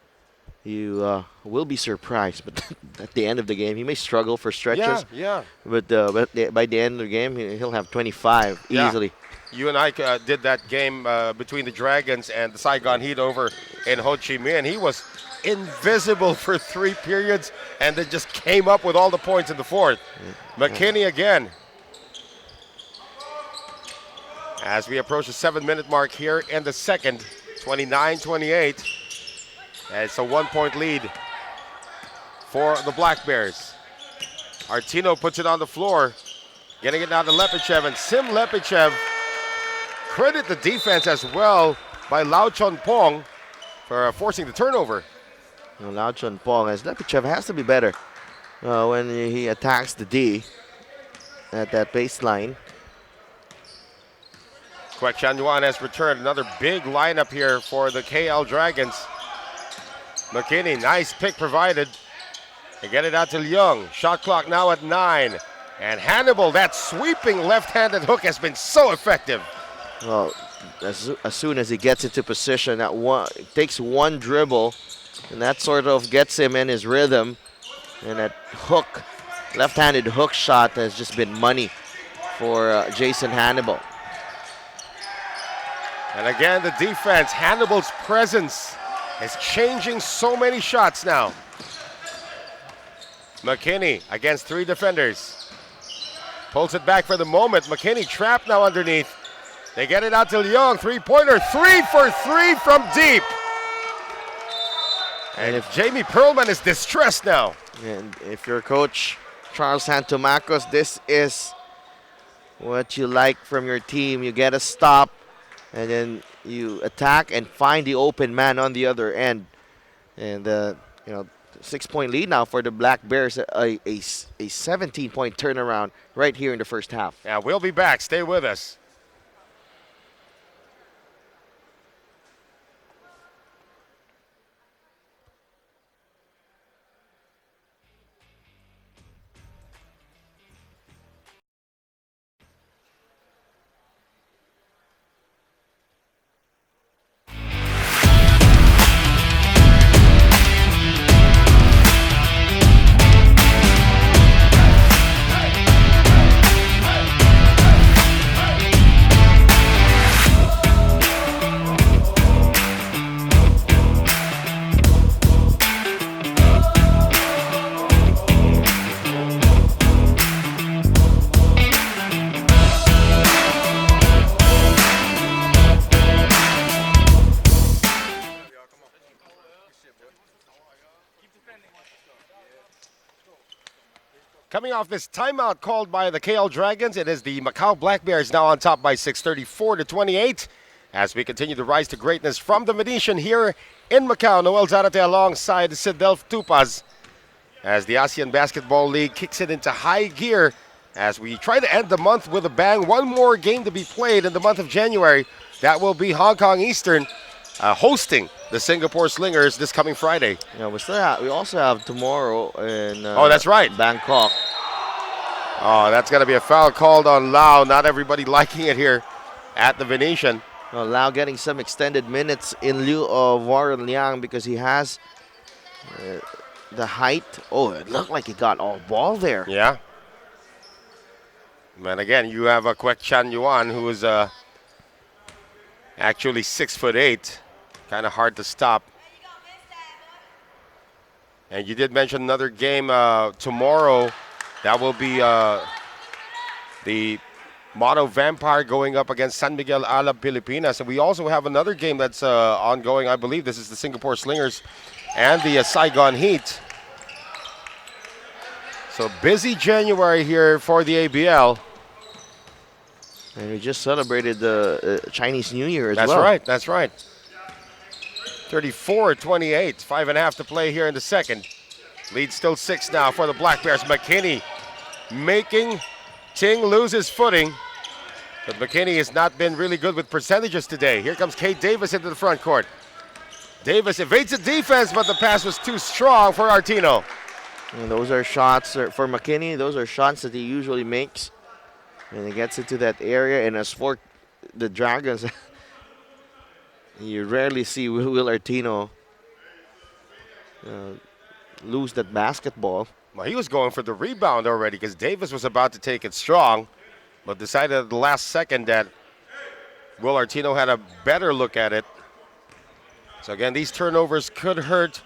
S2: you will be surprised, but at the end of the game, he may struggle for stretches.
S1: Yeah.
S2: But by the end of the game, he'll have 25 easily.
S1: You and I did that game between the Dragons and the Saigon Heat over in Ho Chi Minh. He was invisible for 3 periods and then just came up with all the points in the 4th. McKinney again. As we approach the 7-minute mark here in the second, 29-28. And it's a 1-point lead for the Black Bears. Artino puts it on the floor, getting it down to Lepichev, and Sim Lepichev. Credit the defense as well by Lau Chon Pong for forcing the turnover.
S2: Lau Chon Pong, as Lepichev has to be better when he attacks the D at that baseline.
S1: Kwek Chan Yuan has returned. Another big lineup here for the KL Dragons. McKinney, nice pick provided. They get it out to Leung. Shot clock now at 9. And Hannibal, that sweeping left-handed hook has been so effective.
S2: Well, as soon as he gets into position, it takes one dribble, and that sort of gets him in his rhythm. And that hook, left-handed hook shot has just been money for Jason Hannibal.
S1: And again, the defense, Hannibal's presence is changing so many shots now. McKinney against 3 defenders. Pulls it back for the moment. McKinney trapped now underneath. They get it out to Leung. 3-pointer, 3 for 3 from deep. And if Jamie Perlman is distressed now.
S2: And if you're coach Charles Santomacos, this is what you like from your team. You get a stop, and then you attack and find the open man on the other end. And 6-point lead now for the Black Bears, a 17-point turnaround right here in the first half.
S1: Yeah, we'll be back. Stay with us. Coming off this timeout called by the KL Dragons, it is the Macau Black Bears now on top by 6, 34-28. As we continue to rise to greatness from the Venetian here in Macau. Noel Zarate alongside Sidelf Tupaz. As the ASEAN Basketball League kicks it into high gear as we try to end the month with a bang. One more game to be played in the month of January. That will be Hong Kong Eastern hosting the Singapore Slingers this coming Friday.
S2: Yeah, we also have tomorrow in
S1: oh, that's right,
S2: Bangkok.
S1: Oh, that's going to be a foul called on Lau. Not everybody liking it here at the Venetian.
S2: Well, Lau getting some extended minutes in lieu of Warren Liang because he has the height. Oh, it looked like he got all ball there.
S1: Yeah. And again, you have a Kwek Chan Yuan who is actually 6'8". Kind of hard to stop. And you did mention another game tomorrow. That will be the Mono Vampire going up against San Miguel Alab Pilipinas. And we also have another game that's ongoing. I believe this is the Singapore Slingers and the Saigon Heat. So busy January here for the ABL.
S2: And we just celebrated the Chinese New Year as well.
S1: That's right, that's right. 34-28, 5.5 to play here in the second. Lead still 6 now for the Black Bears. Mckinney making Ting lose his footing. But Mckinney has not been really good with percentages today. Here comes Kate Davis into the front court. Davis evades the defense, but the pass was too strong for Artino.
S2: And those are shots for Mckinney. Those are shots that he usually makes. And he gets into that area. And as for the Dragons, you rarely see Will Artino lose that basketball.
S1: Well, he was going for the rebound already because Davis was about to take it strong, but decided at the last second that Will Artino had a better look at it. So again, these turnovers could hurt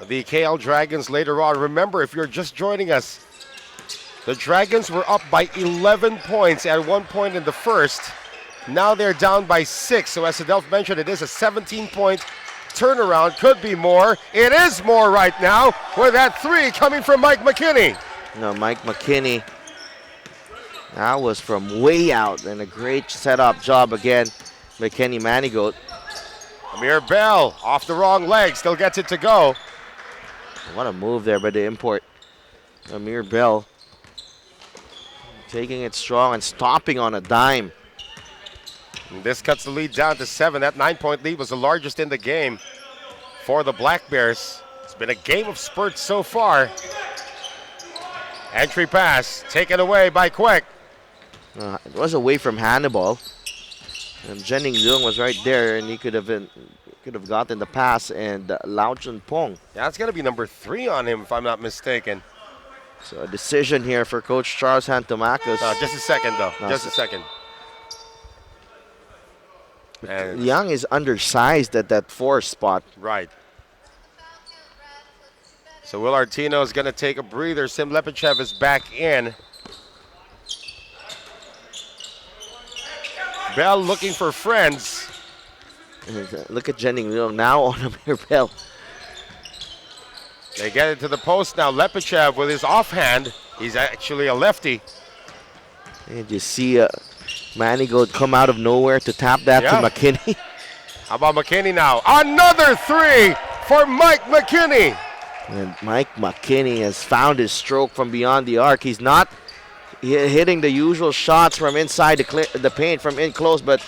S1: the KL Dragons later on. Remember, if you're just joining us, the Dragons were up by 11 points at one point in the first. Now they're down by 6. So as Adelph mentioned, it is a 17-point turnaround. Could be more. It is more right now with that 3 coming from Mike Mckinney.
S2: No, Mike Mckinney. That was from way out and a great setup job again. McKinney Manigault.
S1: Amir Bell off the wrong leg. Still gets it to go.
S2: What a move there by the import. Amir Bell taking it strong and stopping on a dime.
S1: And this cuts the lead down to 7. That 9-point lead was the largest in the game for the Black Bears. It's been a game of spurts so far. Entry pass taken away by Kwek.
S2: It was away from Hannibal. And Jenning Leung was right there, and he could have gotten the pass. And Lau Chun Pong.
S1: That's going to be number 3 on him, if I'm not mistaken.
S2: So a decision here for Coach Charles Hantomakos.
S1: Just a second, though. Just a second.
S2: And Young is undersized at that 4 spot.
S1: Right. So Will Artino is going to take a breather. Sim Lepichev is back in. Bell looking for friends.
S2: Look at Jenning Leung now on Amir Bell.
S1: They get it to the post now. Lepichev with his offhand. He's actually a lefty.
S2: And you see Manigault come out of nowhere to tap that to McKinney.
S1: How about McKinney now? Another 3 for Mike McKinney.
S2: And Mike McKinney has found his stroke from beyond the arc. He's not hitting the usual shots from inside the paint, from in close, but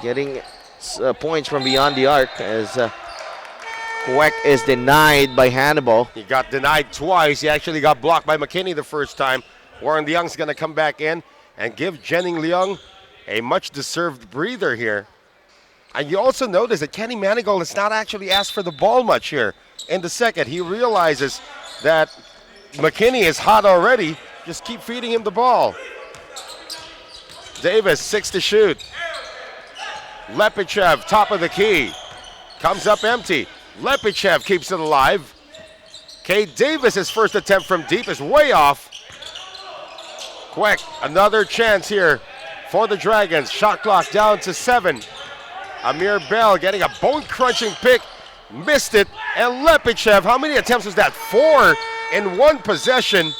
S2: getting points from beyond the arc as Kwek is denied by Hannibal.
S1: He got denied twice. He actually got blocked by McKinney the first time. Warren Leung's going to come back in and give Jenning Leung a much-deserved breather here. And you also notice that Kenny Manigault has not actually asked for the ball much here in the second. He realizes that McKinney is hot already. Just keep feeding him the ball. Davis, 6 to shoot. Lepichev, top of the key. Comes up empty. Lepichev keeps it alive. Kate Davis, his first attempt from deep is way off. Kwek, another chance here for the Dragons. Shot clock down to 7. Amir Bell getting a bone-crunching pick. Missed it. And Lepichev, how many attempts was that? 4 in one possession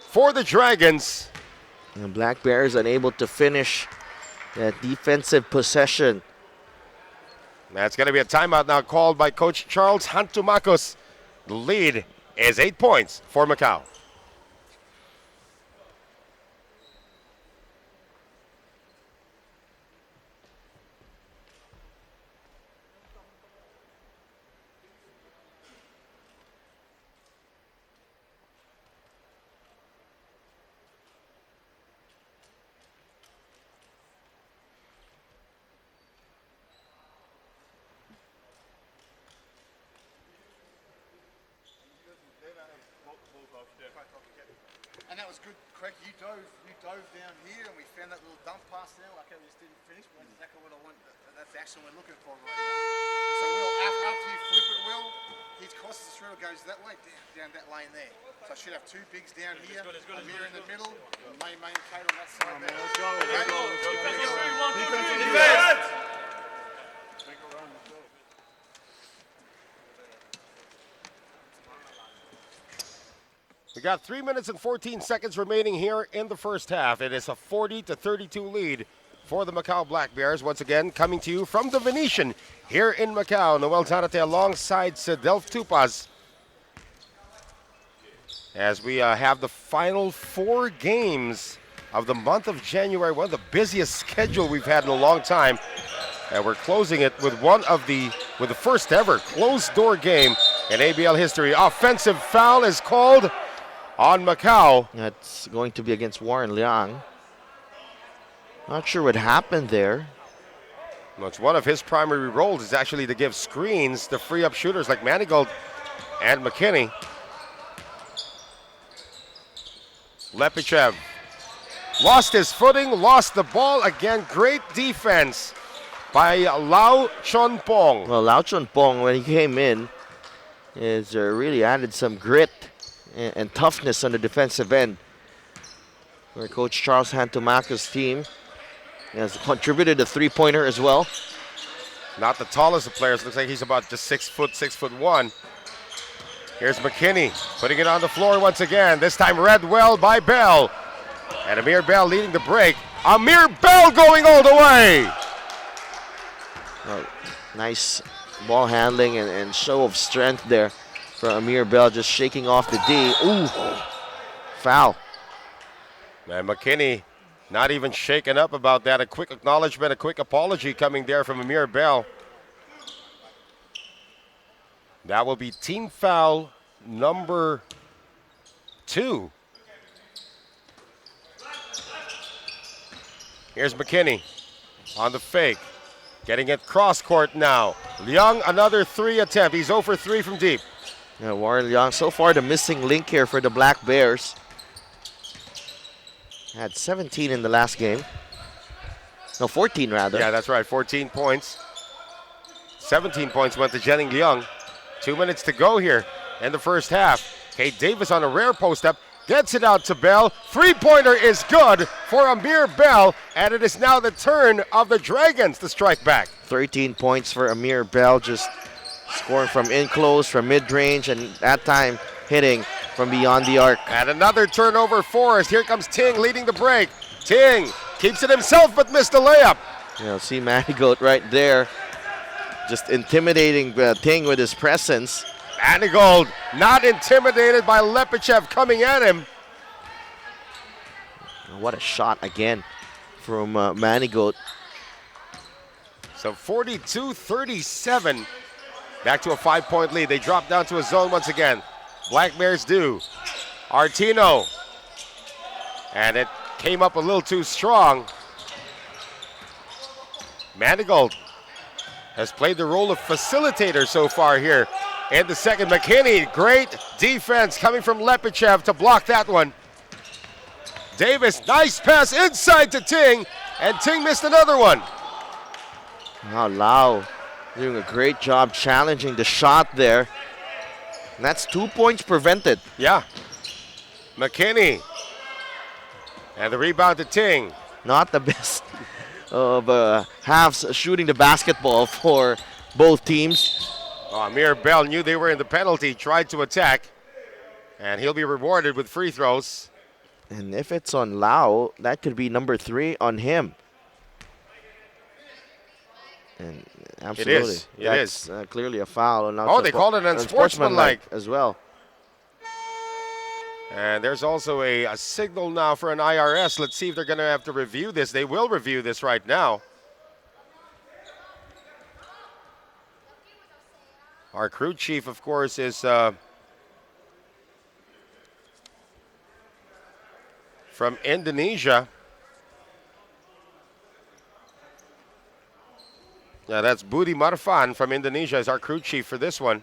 S1: for the Dragons.
S2: And Black Bears unable to finish that defensive possession.
S1: That's going to be a timeout now called by Coach Charles Hantumakos. The lead is 8 points for Macau.
S3: And that was good, Craig. You dove down here, and we found that little dump pass there. Like, we just didn't finish. But that's exactly what I want. That's the action we're looking for right now. So, Will, after you flip it, Will, his crosses through, goes that way, down that lane there. So I should have two bigs down here, Amir in the middle, and main Kate on that side there. Let's go. Defense!
S1: We got 3 minutes and 14 seconds remaining here in the first half. It is a 40-32 lead for the Macau Black Bears. Once again, coming to you from the Venetian here in Macau. Noel Zarate alongside Sedelf Tupas. As we have the final 4 games of the month of January, one of the busiest schedule we've had in a long time. And we're closing it with with the first ever closed door game in ABL history. Offensive foul is called on Macau.
S2: That's going to be against Warren Liang. Not sure what happened there.
S1: Well, it's one of his primary roles is actually to give screens to free up shooters like Manigault and Mckinney. Lepichev lost his footing, lost the ball. Again, great defense by Lau Chonpong.
S2: Well, Lau Chonpong, when he came in, is really added some grit and toughness on the defensive end. Where Coach Charles Hantumakos' team has contributed a three-pointer as well.
S1: Not the tallest of players. Looks like he's about just 6'1". Here's Mckinney putting it on the floor once again. This time read well by Bell. And Amir Bell leading the break. Amir Bell going all the way.
S2: Nice ball handling and show of strength there for Amir Bell, just shaking off the D. Ooh, foul.
S1: And Mckinney not even shaken up about that. A quick acknowledgement, a quick apology coming there from Amir Bell. That will be team foul number 2. Here's Mckinney on the fake. Getting it cross court now. Liang, another 3 attempt. He's 0 for 3 from deep.
S2: Yeah, Warren Liang, so far the missing link here for the Black Bears. Had 17 in the last game. No, 14 rather.
S1: Yeah, that's right, 14 points. 17 points went to Jennings Liang. 2 minutes to go here in the first half. Kate Davis on a rare post-up. Gets it out to Bell. Three-pointer is good for Amir Bell. And it is now the turn of the Dragons to strike back.
S2: 13 points for Amir Bell, just scoring from in close, from mid-range, and that time hitting from beyond the arc.
S1: And another turnover for us. Here comes Ting leading the break. Ting keeps it himself but missed the layup.
S2: You know, see Manigault right there, just intimidating Ting with his presence.
S1: Manigault not intimidated by Lepichev coming at him.
S2: What a shot again from Manigault.
S1: So 42-37. Back to a 5-point lead. They drop down to a zone once again. Black Bears do. Artino. And it came up a little too strong. Manigault has played the role of facilitator so far here in the second. Mckinney, great defense coming from Lepichev to block that one. Davis, nice pass inside to Ting, and Ting missed another one.
S2: Now Lau doing a great job challenging the shot there. And that's 2 points prevented.
S1: Yeah. Mckinney. And the rebound to Ting.
S2: Not the best of halves shooting the basketball for both teams.
S1: Oh, Amir Bell knew they were in the penalty, tried to attack. And he'll be rewarded with free throws.
S2: And if it's on Lau, that could be number 3 on him. And absolutely.
S1: It is.
S2: That's clearly a foul. And
S1: oh, they called it unsportsmanlike
S2: as well.
S1: And there's also a signal now for an IRS. Let's see if they're going to have to review this. They will review this right now. Our crew chief, of course, is from Indonesia. Yeah, that's Budi Marfan from Indonesia as our crew chief for this one.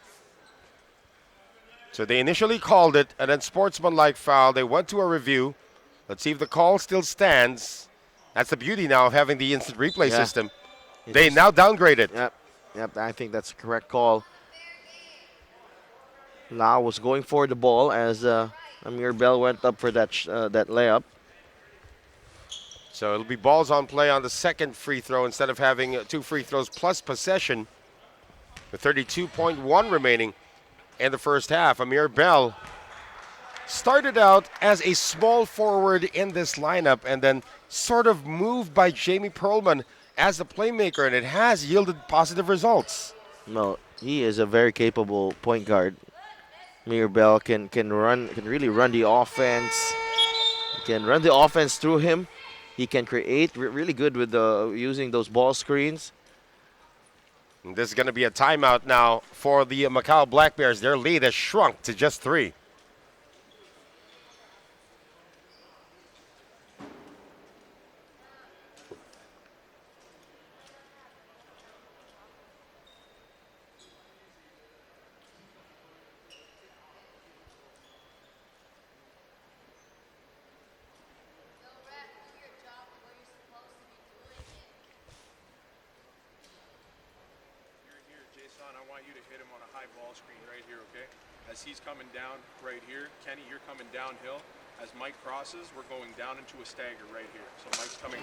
S1: So they initially called it an unsportsmanlike foul. They went to a review. Let's see if the call still stands. That's the beauty now of having the instant replay system. They now downgrade it.
S2: Yep, I think that's a correct call. Lau was going for the ball as Amir Bell went up for that layup.
S1: So it'll be balls on play on the second free throw instead of having 2 free throws plus possession. With 32.1 remaining in the first half. Amir Bell started out as a small forward in this lineup and then sort of moved by Jamie Perlman as a playmaker, and it has yielded positive results.
S2: No, he is a very capable point guard. Amir Bell can really run the offense. He can run the offense through him. He can create really good with using those ball screens.
S1: And this is going to be a timeout now for the Macau Black Bears. Their lead has shrunk to just 3.
S4: He's coming down right here. Kenny, you're coming downhill. As Mike crosses, we're going down into a stagger right here. So Mike's coming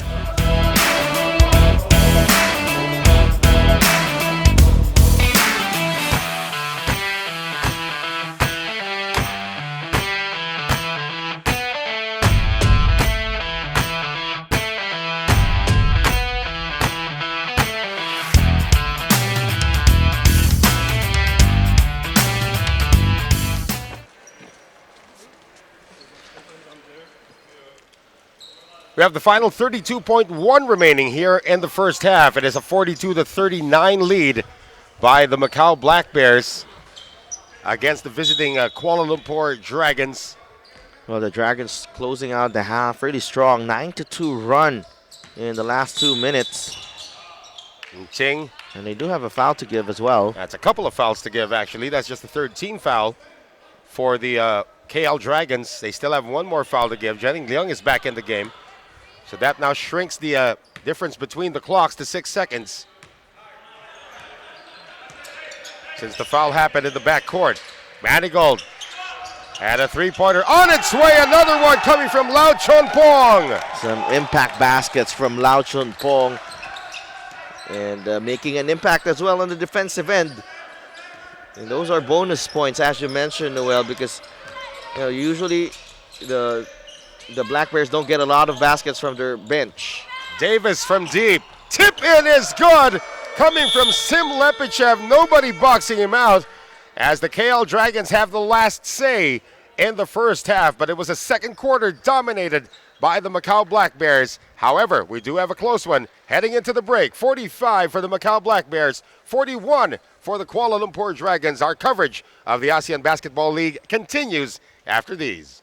S1: We have the final 32.1 remaining here in the first half. It is a 42-39 lead by the Macau Black Bears against the visiting Kuala Lumpur Dragons.
S2: Well, the Dragons closing out the half really strong. 9-2 run in the last 2 minutes.
S1: Ching.
S2: And they do have a foul to give as well.
S1: That's a couple of fouls to give, actually. That's just the third team foul for the KL Dragons. They still have one more foul to give. Jennings Leung is back in the game. So that now shrinks the difference between the clocks to 6 seconds. Since the foul happened in the backcourt. Manigault and a three-pointer on its way. Another one coming from Lau Chon Pong.
S2: Some impact baskets from Lau Chon Pong. And making an impact as well on the defensive end. And those are bonus points, as you mentioned, Noel, because usually the Black Bears don't get a lot of baskets from their bench.
S1: Davis from deep. Tip in is good. Coming from Sim Lepichev. Nobody boxing him out as the KL Dragons have the last say in the first half. But it was a second quarter dominated by the Macau Black Bears. However, we do have a close one heading into the break. 45 for the Macau Black Bears. 41 for the Kuala Lumpur Dragons. Our coverage of the ASEAN Basketball League continues after these.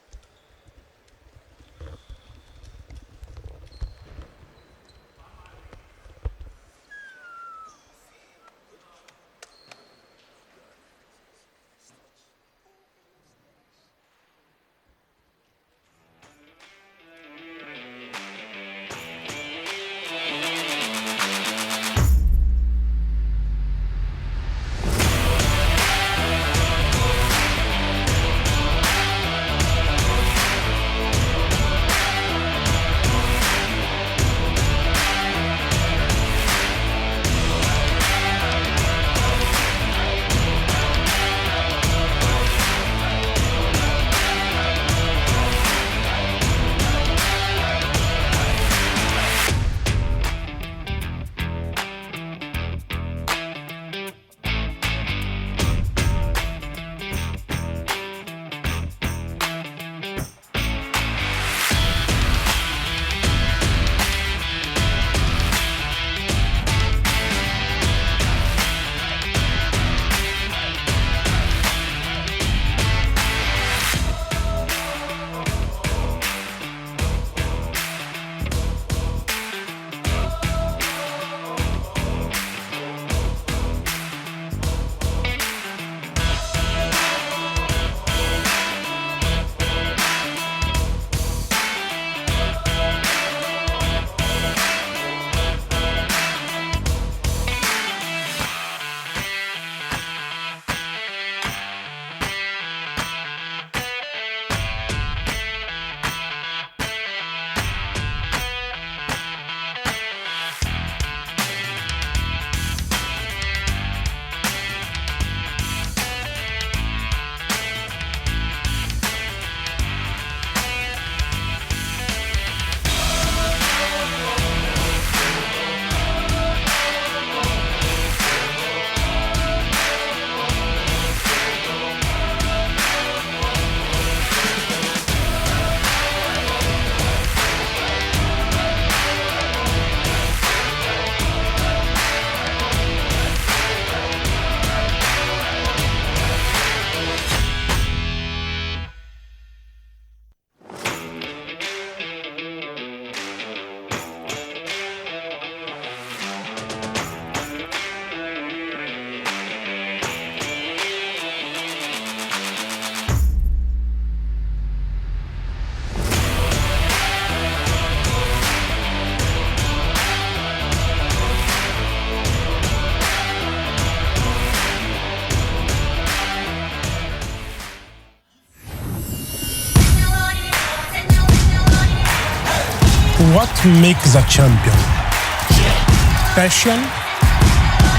S5: makes a champion. Passion,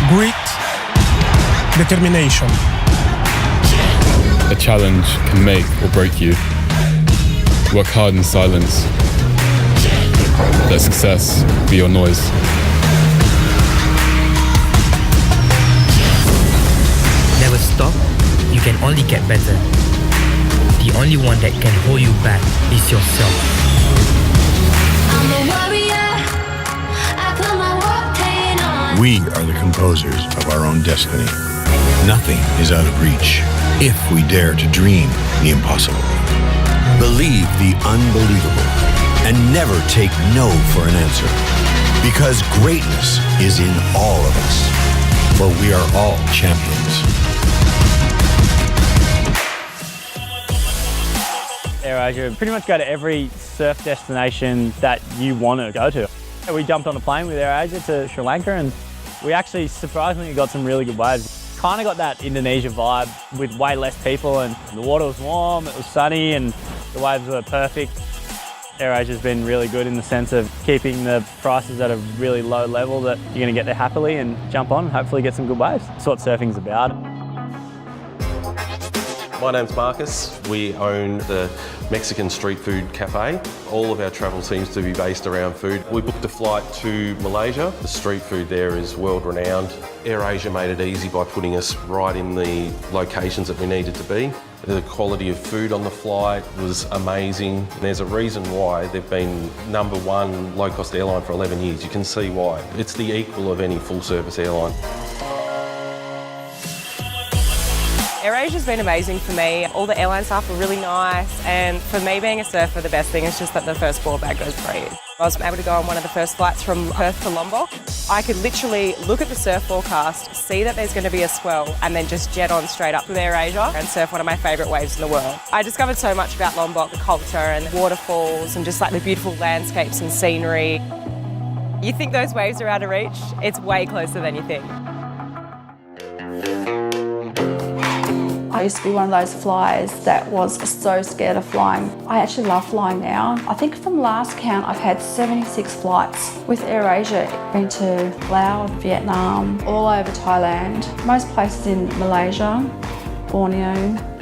S5: grit, determination.
S6: A challenge can make or break you. Work hard in silence. Let success be your noise.
S7: Never stop, you can only get better. The only one that can hold you back is yourself.
S8: I'm a warrior. I put my war paint on.
S9: We are the composers of our own destiny. Nothing is out of reach if we dare to dream the impossible. Believe the unbelievable and never take no for an answer. Because greatness is in all of us. For we are all champions.
S10: AirAsia pretty much go to every surf destination that you want to go to. We jumped on a plane with AirAsia to Sri Lanka and we actually surprisingly got some really good waves. Kind of got that Indonesia vibe with way less people and the water was warm, it was sunny and the waves were perfect. AirAsia's been really good in the sense of keeping the prices at a really low level that you're going to get there happily and jump on and hopefully get some good waves. That's what surfing's about.
S11: My name's Marcus. We own the Mexican street food cafe. All of our travel seems to be based around food. We booked a flight to Malaysia. The street food there is world renowned. AirAsia made it easy by putting us right in the locations that we needed to be. The quality of food on the flight was amazing. There's a reason why they've been #1 low-cost airline for 11 years. You can see why. It's the equal of any full-service airline.
S12: AirAsia's been amazing for me. All the airline staff were really nice, and for me being a surfer, the best thing is just that the first board bag goes free. I was able to go on one of the first flights from Perth to Lombok. I could literally look at the surf forecast, see that there's going to be a swell, and then just jet on straight up with AirAsia and surf one of my favourite waves in the world. I discovered so much about Lombok, the culture and the waterfalls and just like the beautiful landscapes and scenery. You think those waves are out of reach? It's way closer than you think.
S13: I used to be one of those flyers that was so scared of flying. I actually love flying now. I think from last count, I've had 76 flights with AirAsia. Been to Laos, Vietnam, all over Thailand, most places in Malaysia, Borneo.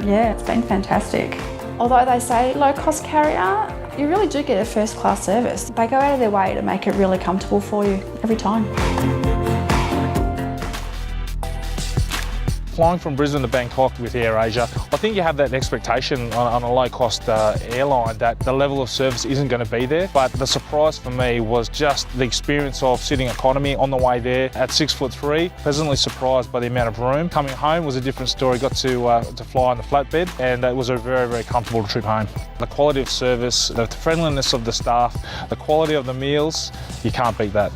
S13: Yeah, it's been fantastic. Although they say low-cost carrier, you really do get a first-class service. They go out of their way to make it really comfortable for you every time.
S14: Flying from Brisbane to Bangkok with AirAsia, I think you have that expectation on a low-cost airline that the level of service isn't going to be there. But the surprise for me was just the experience of sitting economy on the way there at 6'3", pleasantly surprised by the amount of room. Coming home was a different story. Got to fly on the flatbed, and it was a very, very comfortable trip home. The quality of service, the friendliness of the staff, the quality of the meals, you can't beat that.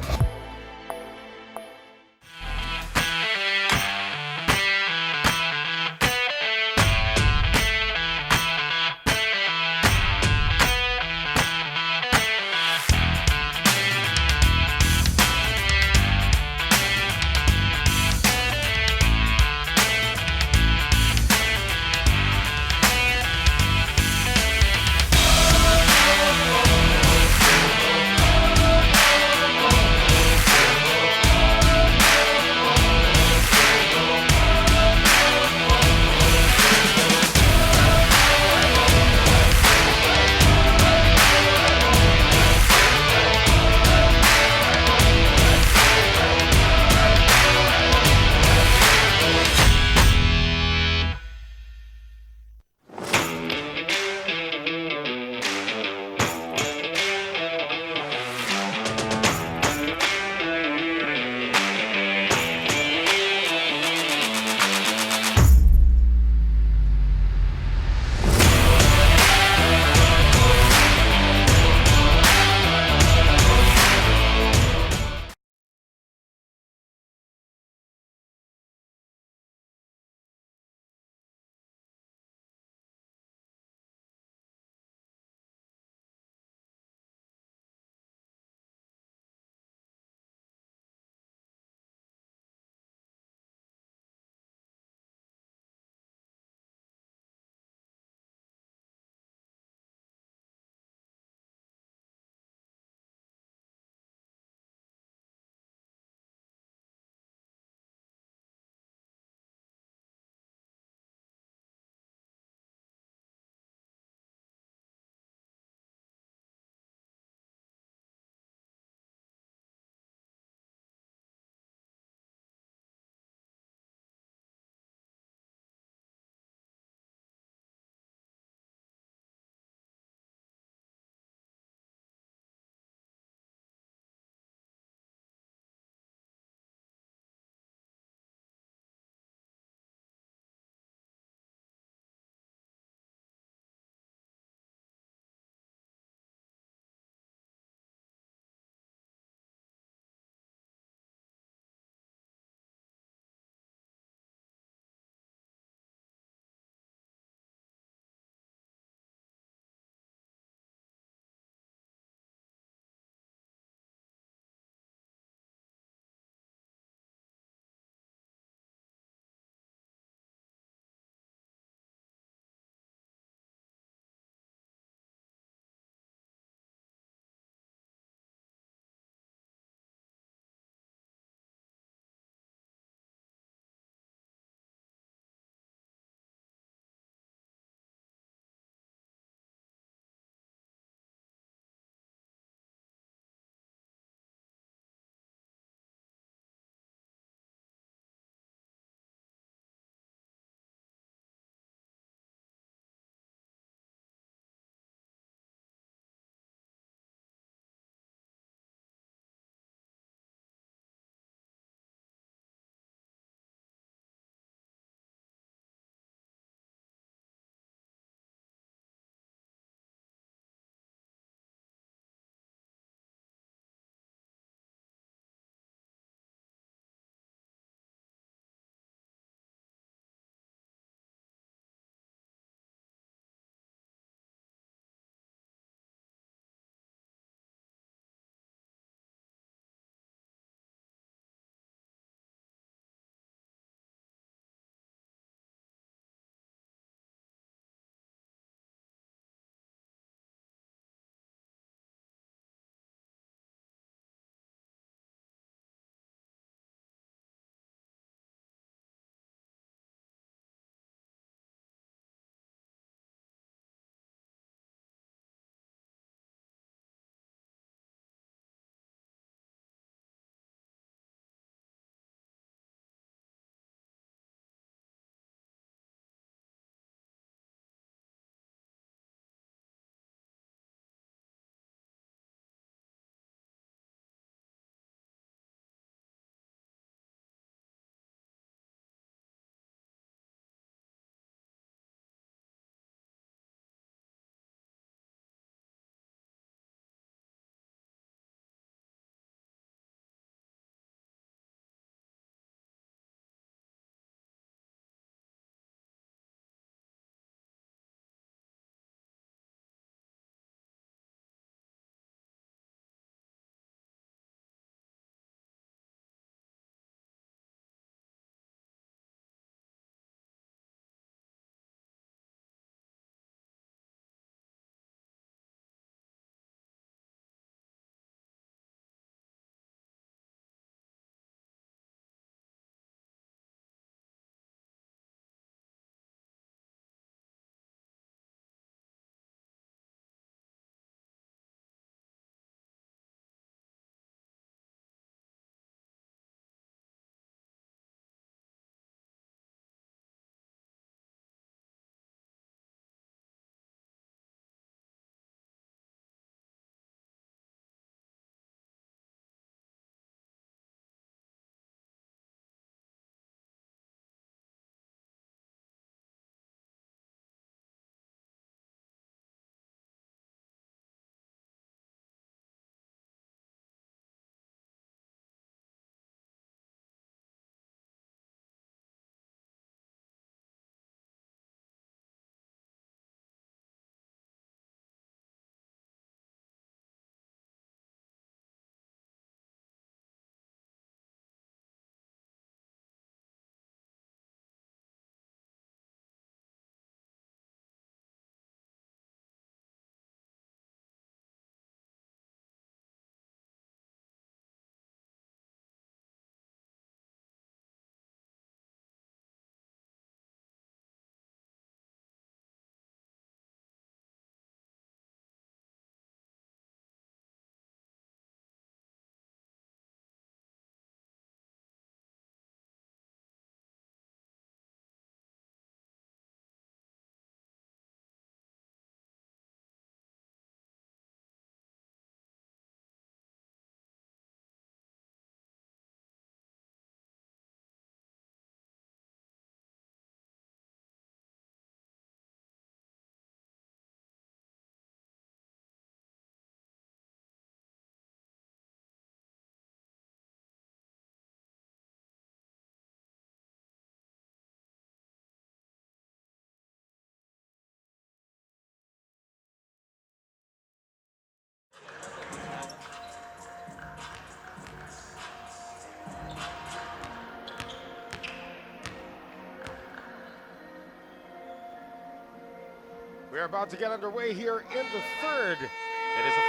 S1: We're about to get underway here in the third. It is a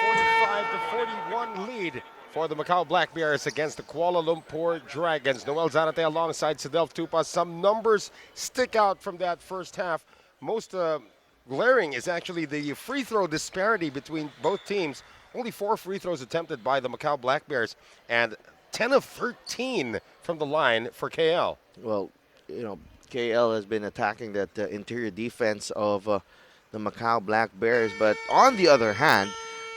S1: 45-41 lead for the Macau Black Bears against the Kuala Lumpur Dragons. Noel Zanate alongside Sadelf Tupa. Some numbers stick out from that first half. Most glaring is actually the free throw disparity between both teams. Only 4 free throws attempted by the Macau Black Bears and 10 of 13 from the line for KL.
S2: Well, you know, KL has been attacking that interior defense of the Macau Black Bears, but on the other hand,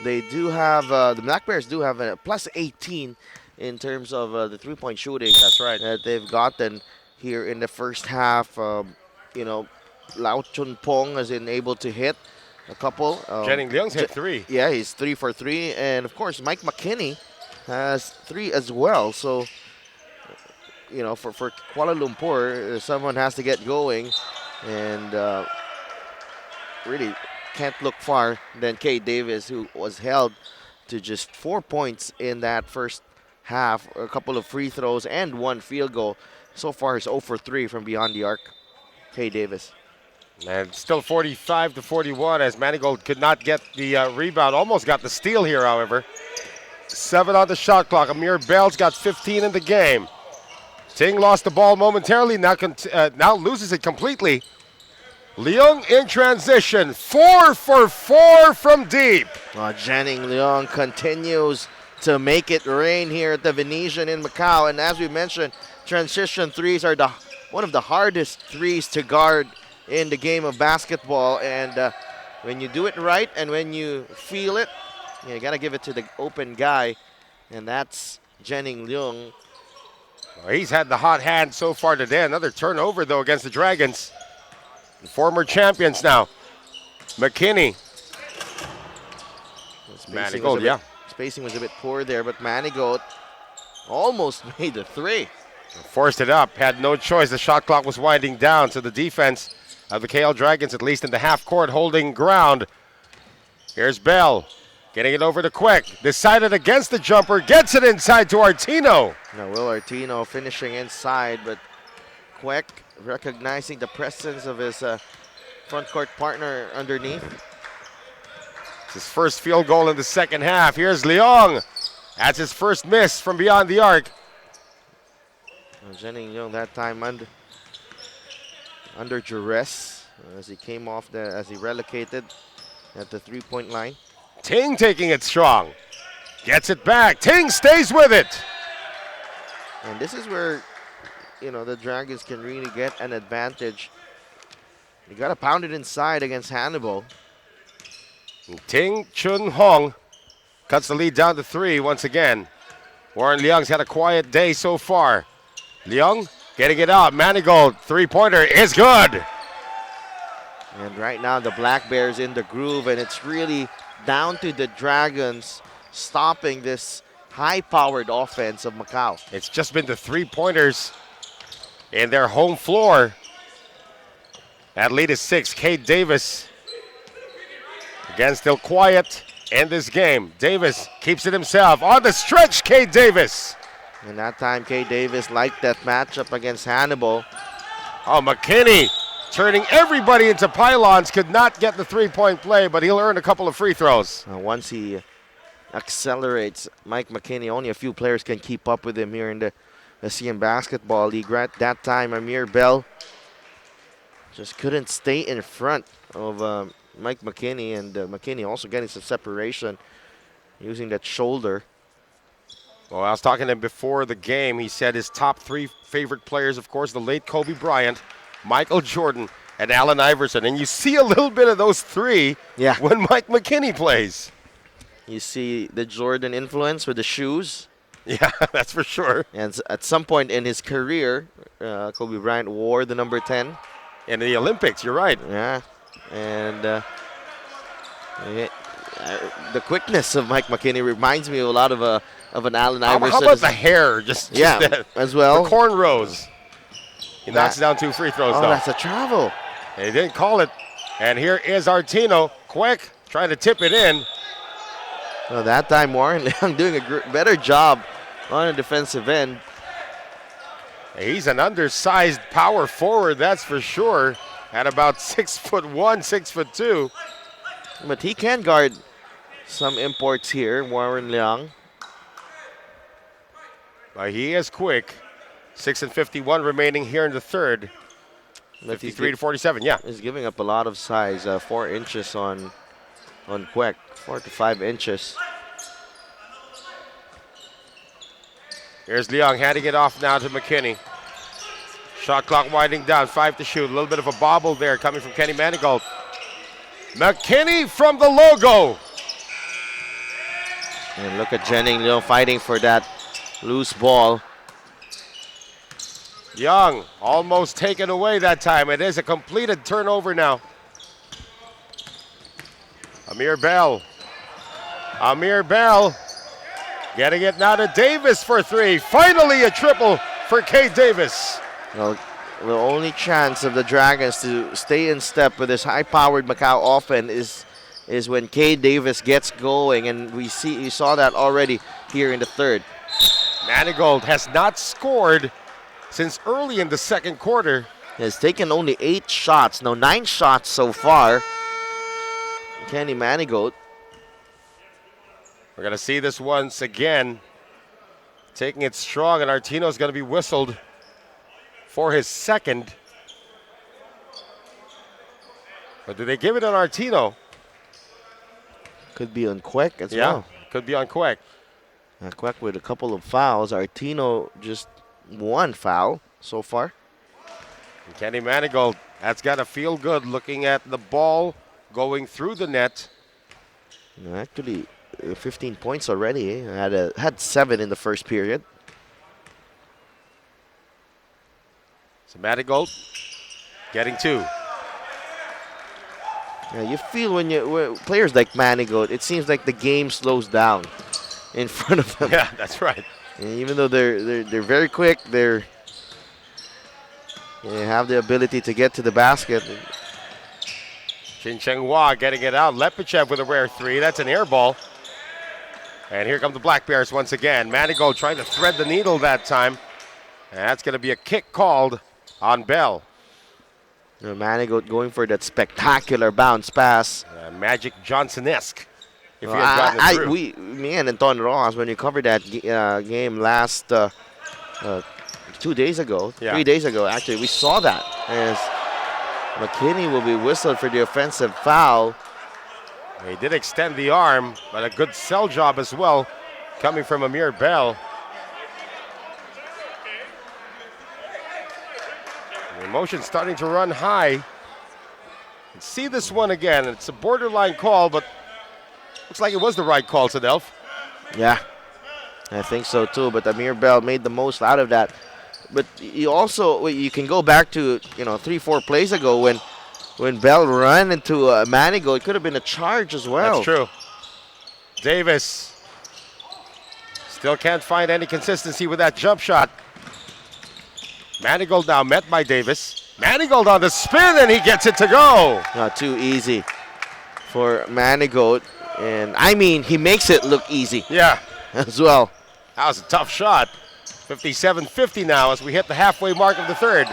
S2: they do have the Black Bears do have a plus 18 in terms of the three-point shooting.
S1: That's right.
S2: That they've gotten here in the first half. You know, Lau Chun Pong has been able to hit a couple.
S1: Jennings Leung's hit 3.
S2: Yeah, he's 3 for 3, and of course Mike Mckinney has 3 as well. So, you know, for Kuala Lumpur, someone has to get going, and really can't look far than Kay Davis, who was held to just 4 points in that first half, a couple of free throws and 1 field goal. So far, he's 0 for 3 from beyond the arc. Kay Davis.
S1: And still 45-41 as Manigault could not get the rebound. Almost got the steal here, however. 7 on the shot clock. Amir Bell's got 15 in the game. Ting lost the ball momentarily, now loses it completely. Leung in transition, 4 for 4 from deep.
S2: Jennings Leung continues to make it rain here at the Venetian in Macau. And as we mentioned, transition threes are one of the hardest threes to guard in the game of basketball. And when you do it right and when you feel it, you got to give it to the open guy. And that's Jennings Leung.
S1: Well, he's had the hot hand so far today. Another turnover, though, against the Dragons. Former champions now. Mckinney. Manigault, yeah.
S2: Spacing was a bit poor there, but Manigault almost made the 3.
S1: Forced it up, had no choice. The shot clock was winding down, so the defense of the KL Dragons, at least in the half court, holding ground. Here's Bell, getting it over to Quick. Decided against the jumper, gets it inside to Artino.
S2: Now Will Artino finishing inside, but Quick recognizing the presence of his front court partner underneath.
S1: It's his first field goal in the second half. Here's Leung. That's his first miss from beyond the arc.
S2: Jennings Leung that time under duress as he came off as he relocated at the 3-point line.
S1: Ting taking it strong. Gets it back. Ting stays with it.
S2: And this is where, you know, the Dragons can really get an advantage. You got to pound it inside against Hannibal.
S1: Ting Chun Hong cuts the lead down to 3 once again. Warren Leung's had a quiet day so far. Leung getting it out. Manigault, 3-pointer is good.
S2: And right now the Black Bears in the groove, and it's really down to the Dragons stopping this high-powered offense of Macau.
S1: It's just been the 3-pointers in their home floor. That lead is 6. Kate Davis, again, still quiet in this game. Davis keeps it himself. On the stretch, Kate Davis.
S2: And that time, Kate Davis liked that matchup against Hannibal.
S1: Oh, Mckinney turning everybody into pylons. Could not get the 3-point play, but he'll earn a couple of free throws.
S2: Once he accelerates, Mike Mckinney, only a few players can keep up with him here in the ASEAN Basketball League. At that time, Amir Bell just couldn't stay in front of Mike Mckinney, and Mckinney also getting some separation using that shoulder.
S1: Well, I was talking to him before the game. He said his top 3 favorite players, of course, the late Kobe Bryant, Michael Jordan, and Allen Iverson. And you see a little bit of those 3 when Mike Mckinney plays.
S2: You see the Jordan influence with the shoes.
S1: Yeah, that's for sure.
S2: And at some point in his career, Kobe Bryant wore the number 10.
S1: In the Olympics, you're right.
S2: Yeah, and the quickness of Mike Mckinney reminds me a lot of an Allen Iverson.
S1: How about the hair? Just
S2: as well.
S1: The cornrows. He knocks down 2 free throws, though.
S2: That's a travel.
S1: They didn't call it. And here is Artino. Quick, trying to tip it in.
S2: Well, that time Warren Leung doing a better job on a defensive end.
S1: He's an undersized power forward, that's for sure. at about 6'1", 6'2".
S2: But he can guard some imports here, Warren Liang.
S1: But he is quick. 6:51 remaining here in the third. 53 to 47, yeah.
S2: He's giving up a lot of size, 4 inches on Kwek, 4 to 5 inches.
S1: Here's Liang handing it off now to Mckinney. Shot clock winding down, 5 to shoot. A little bit of a bobble there coming from Kenny Manigault. Mckinney from the logo.
S2: And look at Jennings, fighting for that loose ball.
S1: Young almost taken away that time. It is a completed turnover now. Amir Bell getting it now to Davis for 3. Finally a triple for Kade Davis.
S2: Well, the only chance of the Dragons to stay in step with this high-powered Macau offense is when Kade Davis gets going, and we saw that already here in the third.
S1: Manigault has not scored since early in the second quarter.
S2: He has taken only 8 shots, 9 shots so far. Kenny Manigault.
S1: We're going to see this once again. Taking it strong, and Artino's going to be whistled for his second. But do they give it on Artino?
S2: Could be on Kwek as well.
S1: Could be on Kwek.
S2: Kwek with a couple of fouls. Artino just 1 foul so far.
S1: And Kenny Manigault, that's got to feel good looking at the ball going through the net.
S2: Actually, 15 points already. Had 7 in the first period.
S1: So Manigault getting 2.
S2: Yeah, you feel when players like Manigault, it seems like the game slows down in front of them.
S1: Yeah, that's right.
S2: And even though they're very quick, they have the ability to get to the basket.
S1: Chin Cheng Hua getting it out. Lepichev with a rare 3. That's an air ball. And here come the Black Bears once again. Manigault trying to thread the needle that time. And that's going to be a kick called on Bell.
S2: Manigault going for that spectacular bounce pass.
S1: Magic Johnson-esque. If he had gotten it through.
S2: Me and Anton Rojas, when you covered that game last 2 days ago, 3 days ago, actually, we saw that as Mckinney will be whistled for the offensive foul.
S1: He did extend the arm, but a good sell job as well coming from Amir Bell. The emotion starting to run high. Let's see this one again. It's a borderline call, but looks like it was the right call, Sadelf.
S2: Yeah, I think so too. But Amir Bell made the most out of that. But you can go back to 3-4 plays ago when Bell ran into Manigault. It could have been a charge as well.
S1: That's true. Davis still can't find any consistency with that jump shot. Manigault now met by Davis. Manigault on the spin, and he gets it to go.
S2: Not too easy for Manigault. And I mean, he makes it look easy.
S1: Yeah.
S2: As well.
S1: That was a tough shot. 57-50 now as we hit the halfway mark of the third.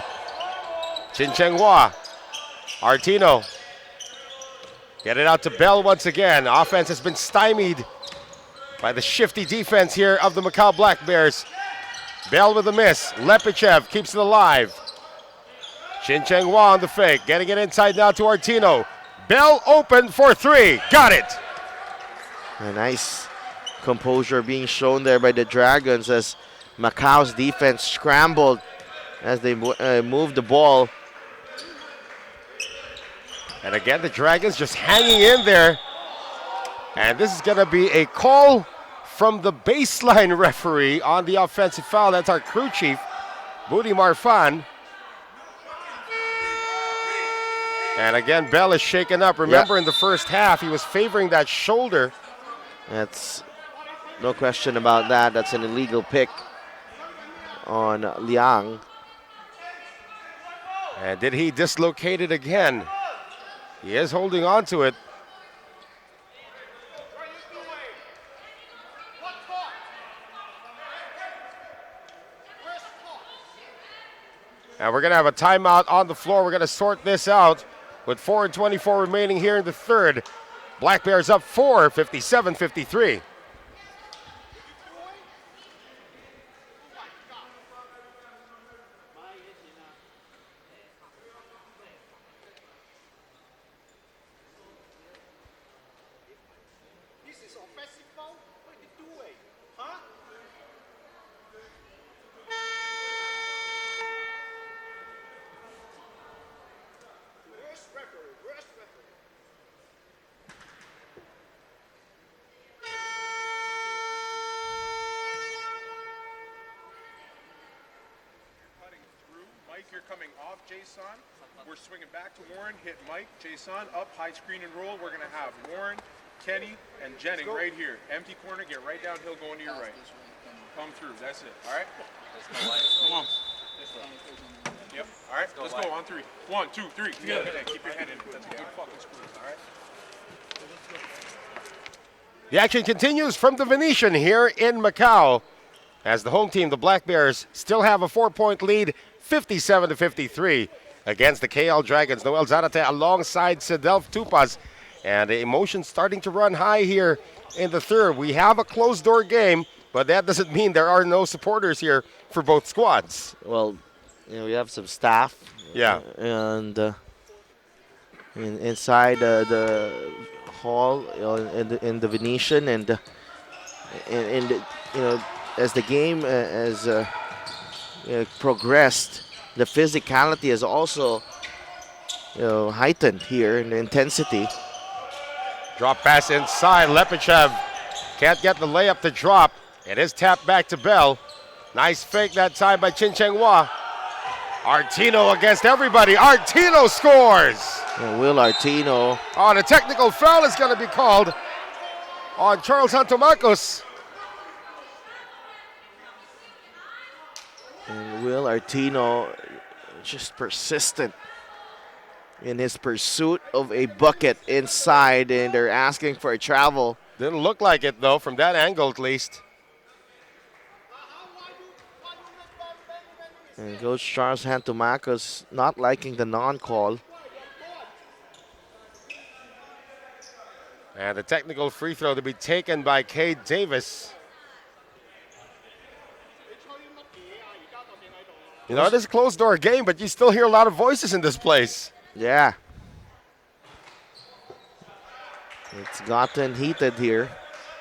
S1: Chin Cheng Hua. Artino. Get it out to Bell once again. Offense has been stymied by the shifty defense here of the Macau Black Bears. Bell with a miss. Lepichev keeps it alive. Chin Cheng Hua on the fake. Getting it inside now to Artino. Bell open for 3. Got it.
S2: A nice composure being shown there by the Dragons as Macau's defense scrambled as they moved the ball.
S1: And again, the Dragons just hanging in there. And this is going to be a call from the baseline referee on the offensive foul. That's our crew chief, Budi Marfan. And again, Bell is shaken up. Remember, in the first half, he was favoring that shoulder.
S2: That's no question about that. That's an illegal pick on Liang.
S1: And did he dislocate it again? He is holding on to it. And we're going to have a timeout on the floor. We're going to sort this out with 4:24 remaining here in the third. Black Bears up 4, 57-53.
S4: You're coming off Jason. We're swinging back to Warren. Hit Mike, Jason, up, high screen and roll. We're going to have Warren, Kenny, and Jennings right here. Empty corner, get right downhill, going to your right. Come through. That's it. All right? Come on. Yep. All right. Let's go on three. 1, 2, 3. Together. Keep your head in. That's a good fucking squeeze. All right?
S1: The action continues from the Venetian here in Macau as the home team, the Black Bears, still have a 4-point lead, 57-53 against the KL Dragons. Noel Zarate alongside Sedelf Tupas, and the emotions starting to run high here in the third. We have a closed-door game, but that doesn't mean there are no supporters here for both squads.
S2: Well, we have some staff.
S1: Yeah.
S2: And inside the hall, in the Venetian, and as the game has progressed, the physicality is also heightened here in the intensity.
S1: Drop pass inside. Lepichev can't get the layup to drop. It is tapped back to Bell. Nice fake that time by Chin Cheng Hua. Artino against everybody. Artino scores.
S2: And Will Artino.
S1: Oh, and a technical foul is going to be called on Charles Santomacos.
S2: And Will Artino just persistent in his pursuit of a bucket inside, and they're asking for a travel.
S1: Didn't look like it, though, from that angle at least.
S2: And Coach Charles Santomacos not liking the non-call.
S1: And the technical free throw to be taken by Cade Davis. You know, it is a closed-door game, but you still hear a lot of voices in this place.
S2: Yeah. It's gotten heated here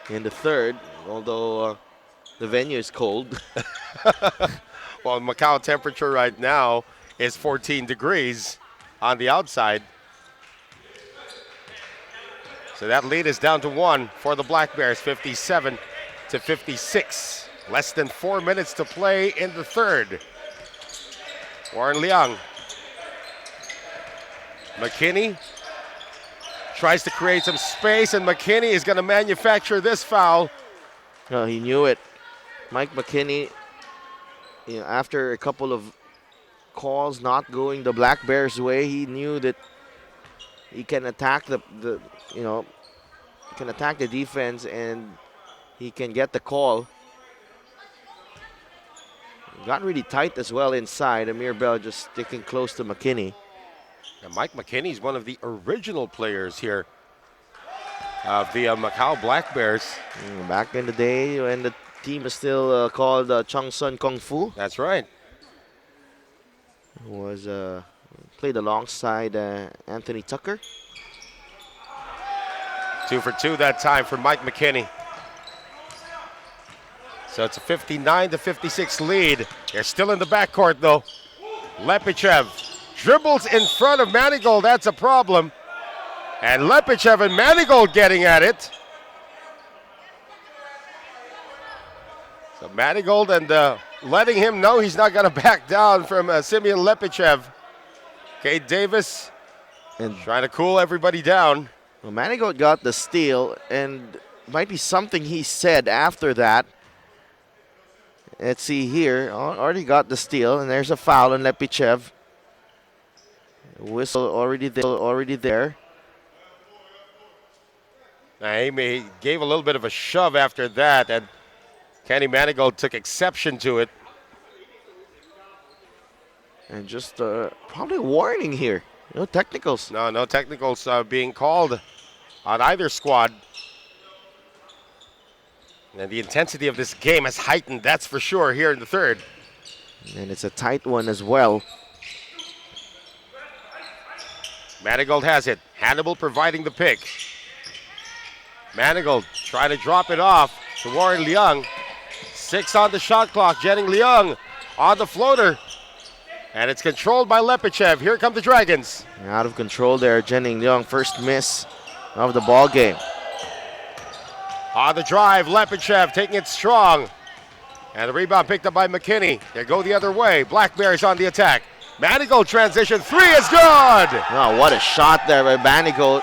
S2: in the third, although the venue is cold.
S1: Well, Macau temperature right now is 14 degrees on the outside. So that lead is down to 1 for the Black Bears, 57-56. Less than 4 minutes to play in the third. Warren Liang. Mckinney tries to create some space, and Mckinney is going to manufacture this foul.
S2: No, he knew it. Mike Mckinney, after a couple of calls not going the Black Bears' way, he knew that he can attack the defense and he can get the call. Got really tight as well inside. Amir Bell just sticking close to McKinney.
S1: And Mike McKinney is one of the original players here of the Macau Black Bears.
S2: Back in the day when the team is still called Chung Sun Kung Fu.
S1: That's right.
S2: Was played alongside Anthony Tucker.
S1: 2 for 2 that time for Mike McKinney. So it's a 59-56 lead. They're still in the backcourt, though. Lepichev dribbles in front of Manigault. That's a problem. And Lepichev and Manigault getting at it. So Manigault and letting him know he's not going to back down from Simeon Lepichev. Cade Davis and trying to cool everybody down.
S2: Well, Manigault got the steal, and might be something he said after that. Let's see here. Already got the steal, and there's a foul on Lepichev. Whistle already there.
S1: He gave a little bit of a shove after that, and Kenny Manigault took exception to it.
S2: And just probably a warning here. No technicals.
S1: No technicals being called on either squad. And the intensity of this game has heightened, that's for sure, here in the third.
S2: And it's a tight one as well.
S1: Manigault has it. Hannibal providing the pick. Manigault trying to drop it off to Warren Leung. 6 on the shot clock. Jennings Leung on the floater. And it's controlled by Lepichev. Here come the Dragons.
S2: Out of control there, Jennings Leung. First miss of the ball game.
S1: On the drive, Lepichev taking it strong. And the rebound picked up by Mckinney. They go the other way. Black Bears on the attack. Manigault transition. 3 is good.
S2: Oh, what a shot there by Manigault.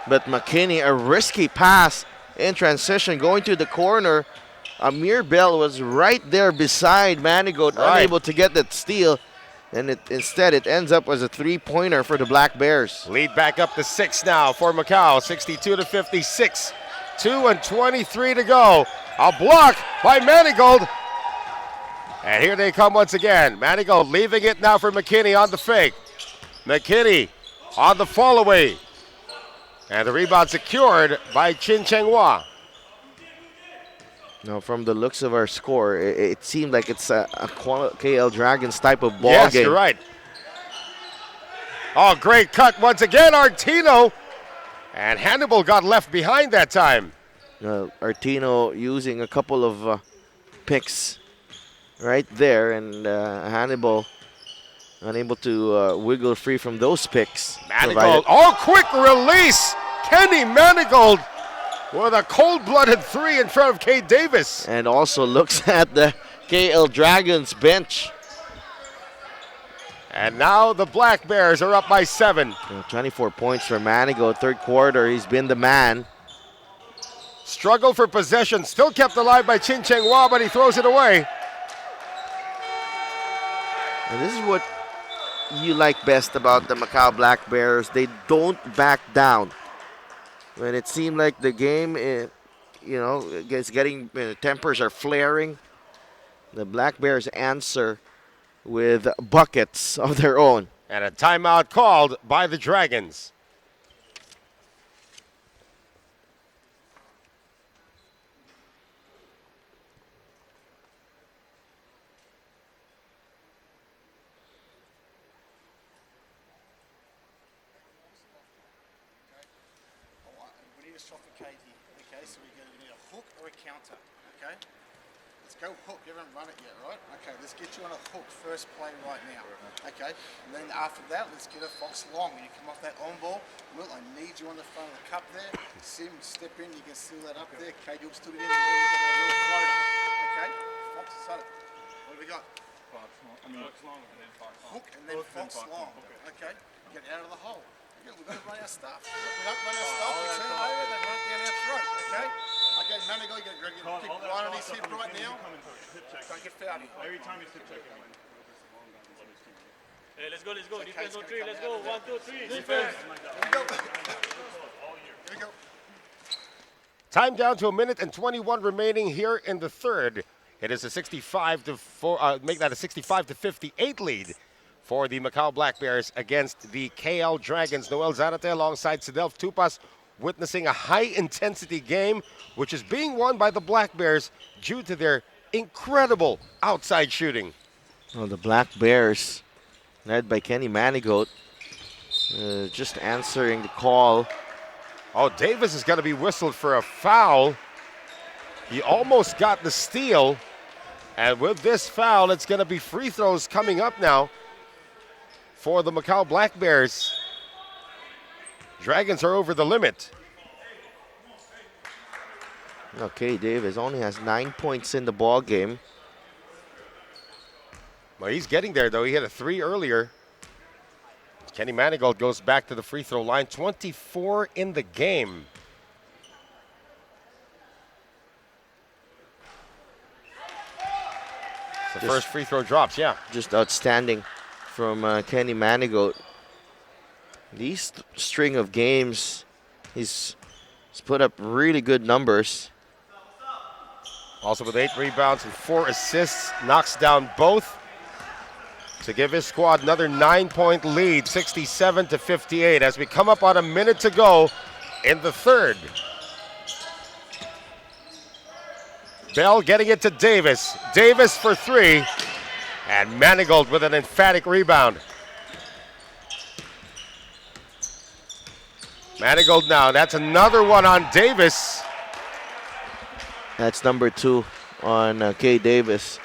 S2: But Mckinney, a risky pass in transition, going to the corner. Amir Bell was right there beside Manigault, unable to get that steal. And instead, it ends up as a three-pointer for the Black Bears.
S1: Lead back up to 6 now for Macau. 62-56. 2:23 to go. A block by Manigault. And here they come once again. Manigault leaving it now for Mckinney on the fake. Mckinney on the fall away. And the rebound secured by Chin Cheng Hua.
S2: Now, from the looks of our score, it seemed like it's a KL Dragons type of ball game.
S1: Yes, you're right. Oh, great cut once again, Artino. And Hannibal got left behind that time.
S2: Artino using a couple of picks right there, and Hannibal unable to wiggle free from those picks.
S1: Manigault, quick release. Kenny Manigault with a cold-blooded 3 in front of Cade Davis.
S2: And also looks at the KL Dragons bench.
S1: And now the Black Bears are up by 7.
S2: 24 points for Manigault. Third quarter, he's been the man.
S1: Struggle for possession, still kept alive by Chin Cheng Hua, but he throws it away.
S2: And this is what you like best about the Macau Black Bears. They don't back down. When it seemed like the game, is getting, tempers are flaring, the Black Bears answer with buckets of their own.
S1: And a timeout called by the Dragons.
S3: So we need a hook or a counter, okay? Let's go hook. You haven't run it yet, right? Okay, let's get you on a hook first play right now, okay? And then after that, let's get a fox long. When you come off that on ball, Will, I need you on the front of the cup there. Sim, step in. You can seal that up there. Okay, you'll stood it in. We've got a little floater, okay? Fox is on it. What have we got?
S4: Fox long and then fox long.
S3: Hook and then fox long, okay? Get out of the hole. We've got to run our stuff. We don't run our stuff, we turn it over, then run it down our throat, okay? Okay, Manigault, you got to kick right on his hip right now. Don't get fouled.
S4: Every time you hip check it.
S15: Hey, let's go. Defense on 3, let's go. 1, 2, 3.
S3: Defense. Here we go.
S1: Time down to 1:21 remaining here in the third. It is a 65-4, make that a 65-58 lead for the Macau Black Bears against the KL Dragons. Noel Zarate alongside Sidelf Tupas, witnessing a high-intensity game, which is being won by the Black Bears due to their incredible outside shooting.
S2: Well, the Black Bears, led by Kenny Manigault, just answering the call.
S1: Oh, Davis is going to be whistled for a foul. He almost got the steal. And with this foul, it's going to be free throws coming up now for the Macau Black Bears. Dragons are over the limit.
S2: Okay, Davis only has 9 points in the ball game.
S1: Well, he's getting there, though. He had a 3 earlier. Kenny Manigault goes back to the free throw line. 24 in the game. The first free throw drops, yeah.
S2: Just outstanding from Kenny Manigault. These string of games, he's put up really good numbers.
S1: Also with 8 rebounds and 4 assists, knocks down both to give his squad another 9-point lead, 67-58, as we come up on a minute to go in the third. Bell getting it to Davis. Davis for three. And Manigault with an emphatic rebound. Manigault now, that's another one on Davis.
S2: That's number 2 on K. Davis.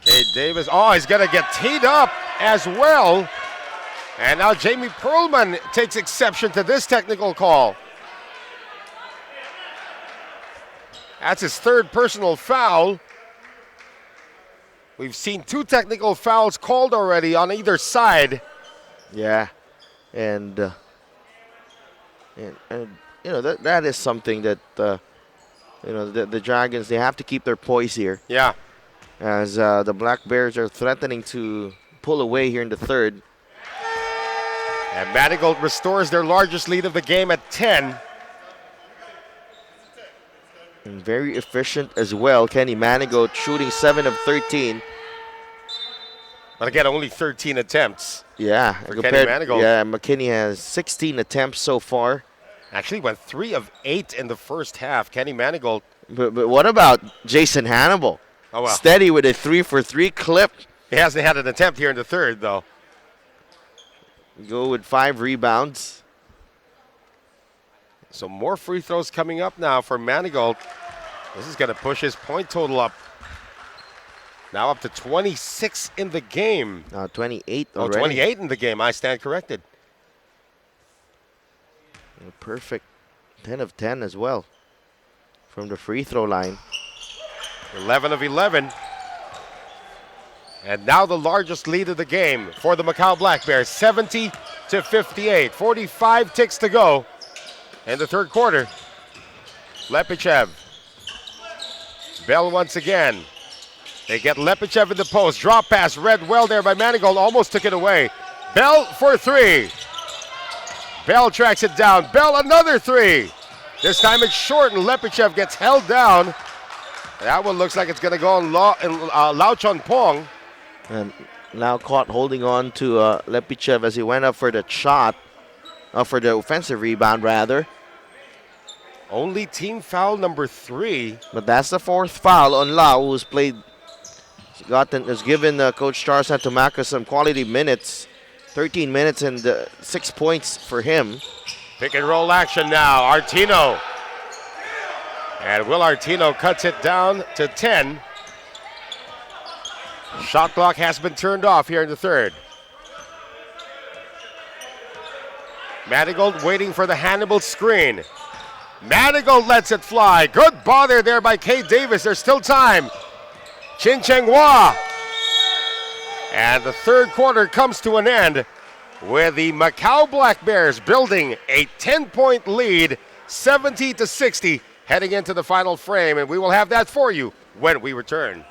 S1: K. Davis, oh, he's gonna get teed up as well. And now Jamie Perlman takes exception to this technical call. That's his third personal foul. We've seen 2 technical fouls called already on either side.
S2: Yeah, and you know that is something that you know the Dragons, they have to keep their poise here.
S1: Yeah,
S2: as the Black Bears are threatening to pull away here in the third.
S1: And Manigault restores their largest lead of the game at 10.
S2: And very efficient as well. Kenny Manigault shooting 7 of 13.
S1: But again, only 13 attempts.
S2: Yeah,
S1: for Kenny Manigault.
S2: Yeah, Mckinney has 16 attempts so far.
S1: Actually went 3 of 8 in the first half. Kenny Manigault.
S2: But what about Jason Hannibal?
S1: Oh, well.
S2: Steady with a 3-for-3 clip.
S1: He hasn't had an attempt here in the third, though.
S2: Go with 5 rebounds.
S1: So more free throws coming up now for Manigault. This is going to push his point total up. Now up to 26 in the game.
S2: 28
S1: already. Oh, 28 in the game. I stand corrected.
S2: Perfect. 10 of 10 as well from the free throw line.
S1: 11 of 11. And now the largest lead of the game for the Macau Black Bears, 70-58. 45 ticks to go in the third quarter. Lepichev. Bell once again. They get Lepichev in the post. Drop pass read well there by Manigault. Almost took it away. Bell for 3. Bell tracks it down. Bell another 3. This time it's short and Lepichev gets held down. That one looks like it's going to go on Lau Chun Pong.
S2: And now caught holding on to Lepichev as he went up for the shot. For the offensive rebound, rather.
S1: Only team foul number 3.
S2: But that's the 4th foul on Lau, who's has given Coach Charles Santomaca some quality minutes. 13 minutes and 6 points for him.
S1: Pick and roll action now. Artino. And Will Artino cuts it down to 10. Shot clock has been turned off here in the third. Manigault waiting for the Hannibal screen. Manigault lets it fly. Good bother there by K. Davis. There's still time. Chin Cheng Hua. And the third quarter comes to an end with the Macau Black Bears building a 10-point lead, 70-60, heading into the final frame. And we will have that for you when we return.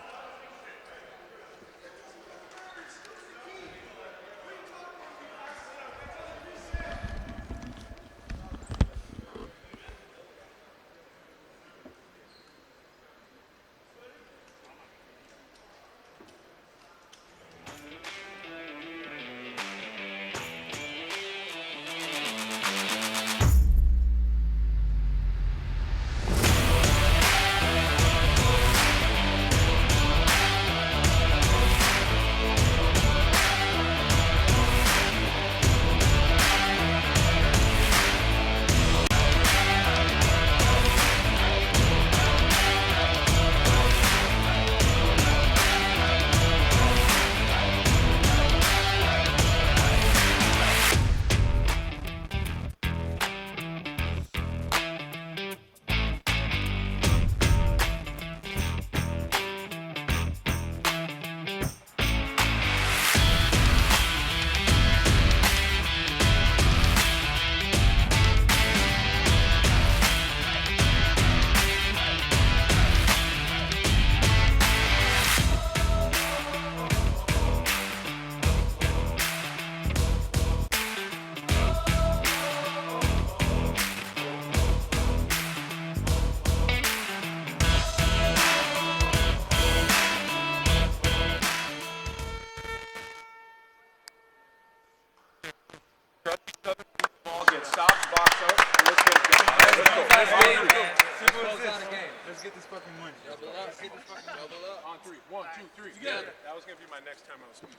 S4: fucking money. Double up. Double up. On 3. 1, 2, 3. Yeah. That was going to be my next time I was speaking.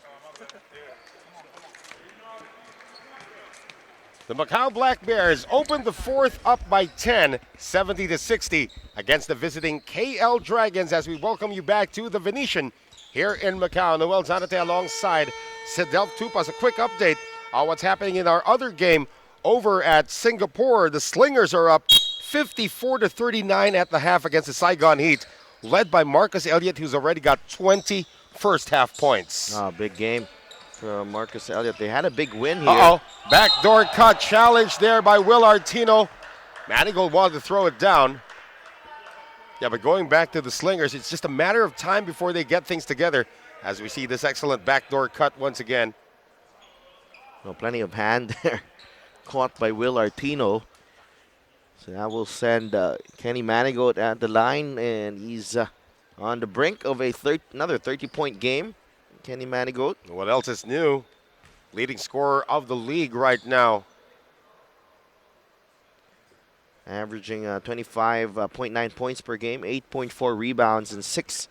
S1: The Macau Black Bears opened the fourth up by 10, 70-60 against the visiting KL Dragons as we welcome you back to the Venetian here in Macau. Noel Zanate alongside Sedelf Tupas. A quick update on what's happening in our other game over at Singapore. The Slingers are up 54-39 at the half against the Saigon Heat, led by Marcus Elliott, who's already got 20 first half points.
S2: Oh, big game for Marcus Elliott. They had a big win here.
S1: Uh-oh. Backdoor cut challenge there by Will Artino. Manigault wanted to throw it down. Yeah, but going back to the Slingers, it's just a matter of time before they get things together as we see this excellent backdoor cut once again.
S2: Well, plenty of hand there. Caught by Will Artino. So that will send Kenny Manigault at the line, and he's on the brink of another 30-point game. Kenny Manigault.
S1: What else is new? Leading scorer of the league right now.
S2: Averaging 25.9 points per game, 8.4 rebounds, and 6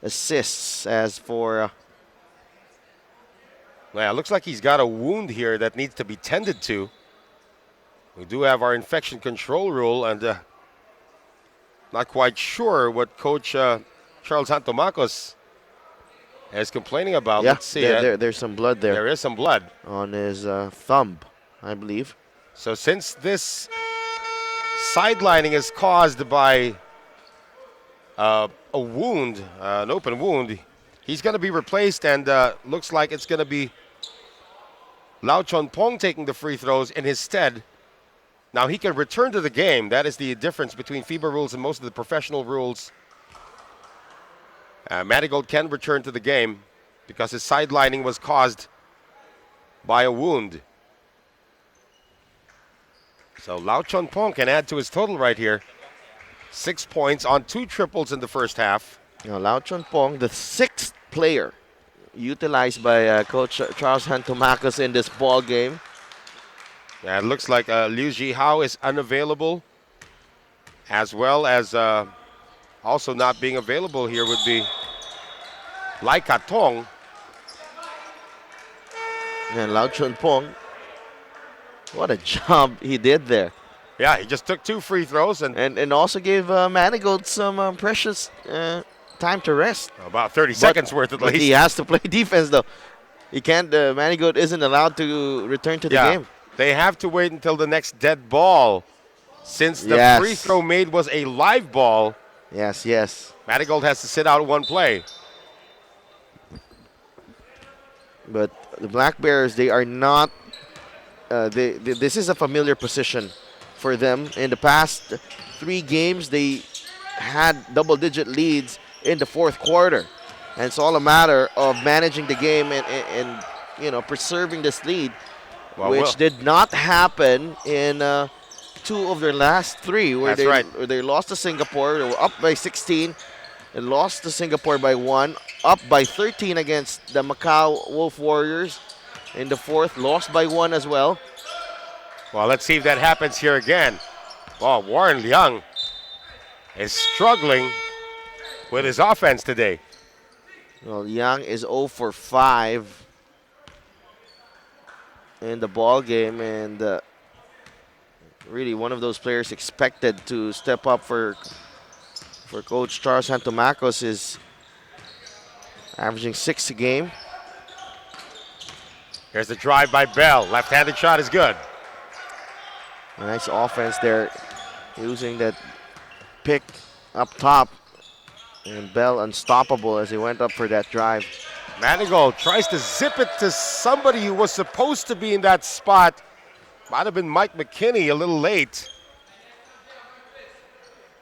S2: assists. As for...
S1: well, it looks like he's got a wound here that needs to be tended to. We do have our infection control rule, and not quite sure what Coach Charles Santomacos is complaining about.
S2: Yeah,
S1: let's see.
S2: there's some blood there.
S1: There is some blood.
S2: On his thumb, I believe.
S1: So since this sidelining is caused by a wound, an open wound, he's going to be replaced, and looks like it's going to be Lau Chon Pong taking the free throws in his stead. Now he can return to the game. That is the difference between FIBA rules and most of the professional rules. Manigault can return to the game because his sidelining was caused by a wound. So Lau Chon Pong can add to his total right here. 6 points on 2 triples in the first half.
S2: Now Lau Chon Pong, the 6th player utilized by Coach Charles Santomacos in this ball game.
S1: Yeah, it looks like Liu Jihao is unavailable, as well as also not being available here would be Lai Katong.
S2: And Lau Chon Pong, what a job he did there.
S1: Yeah, he just took 2 free throws
S2: and also gave Manigault some precious time to rest.
S1: About 30 seconds worth at least.
S2: He has to play defense though. He can't. Manigault isn't allowed to return to the game.
S1: They have to wait until the next dead ball, since the free throw made was a live ball.
S2: Yes, yes.
S1: Manigault has to sit out 1 play.
S2: But the Black Bears, they are not. This is a familiar position for them. In the past 3 games, they had double-digit leads in the fourth quarter, and it's all a matter of managing the game and preserving this lead. Which did not happen in 2 of their last 3, where they lost to Singapore. They were up by 16 and lost to Singapore by 1, up by 13 against the Macau Wolf Warriors in the fourth, lost by 1 as well.
S1: Well, let's see if that happens here again. Well, Warren Leung is struggling with his offense today.
S2: Well, Young is 0 for 5 in the ball game, and really one of those players expected to step up for Coach Charles Santomacos is averaging 6 a game.
S1: Here's the drive by Bell. Left-handed shot is good.
S2: A nice offense there, using that pick up top, and Bell unstoppable as he went up for that drive.
S1: Manigault tries to zip it to somebody who was supposed to be in that spot. Might have been Mike Mckinney, a little late.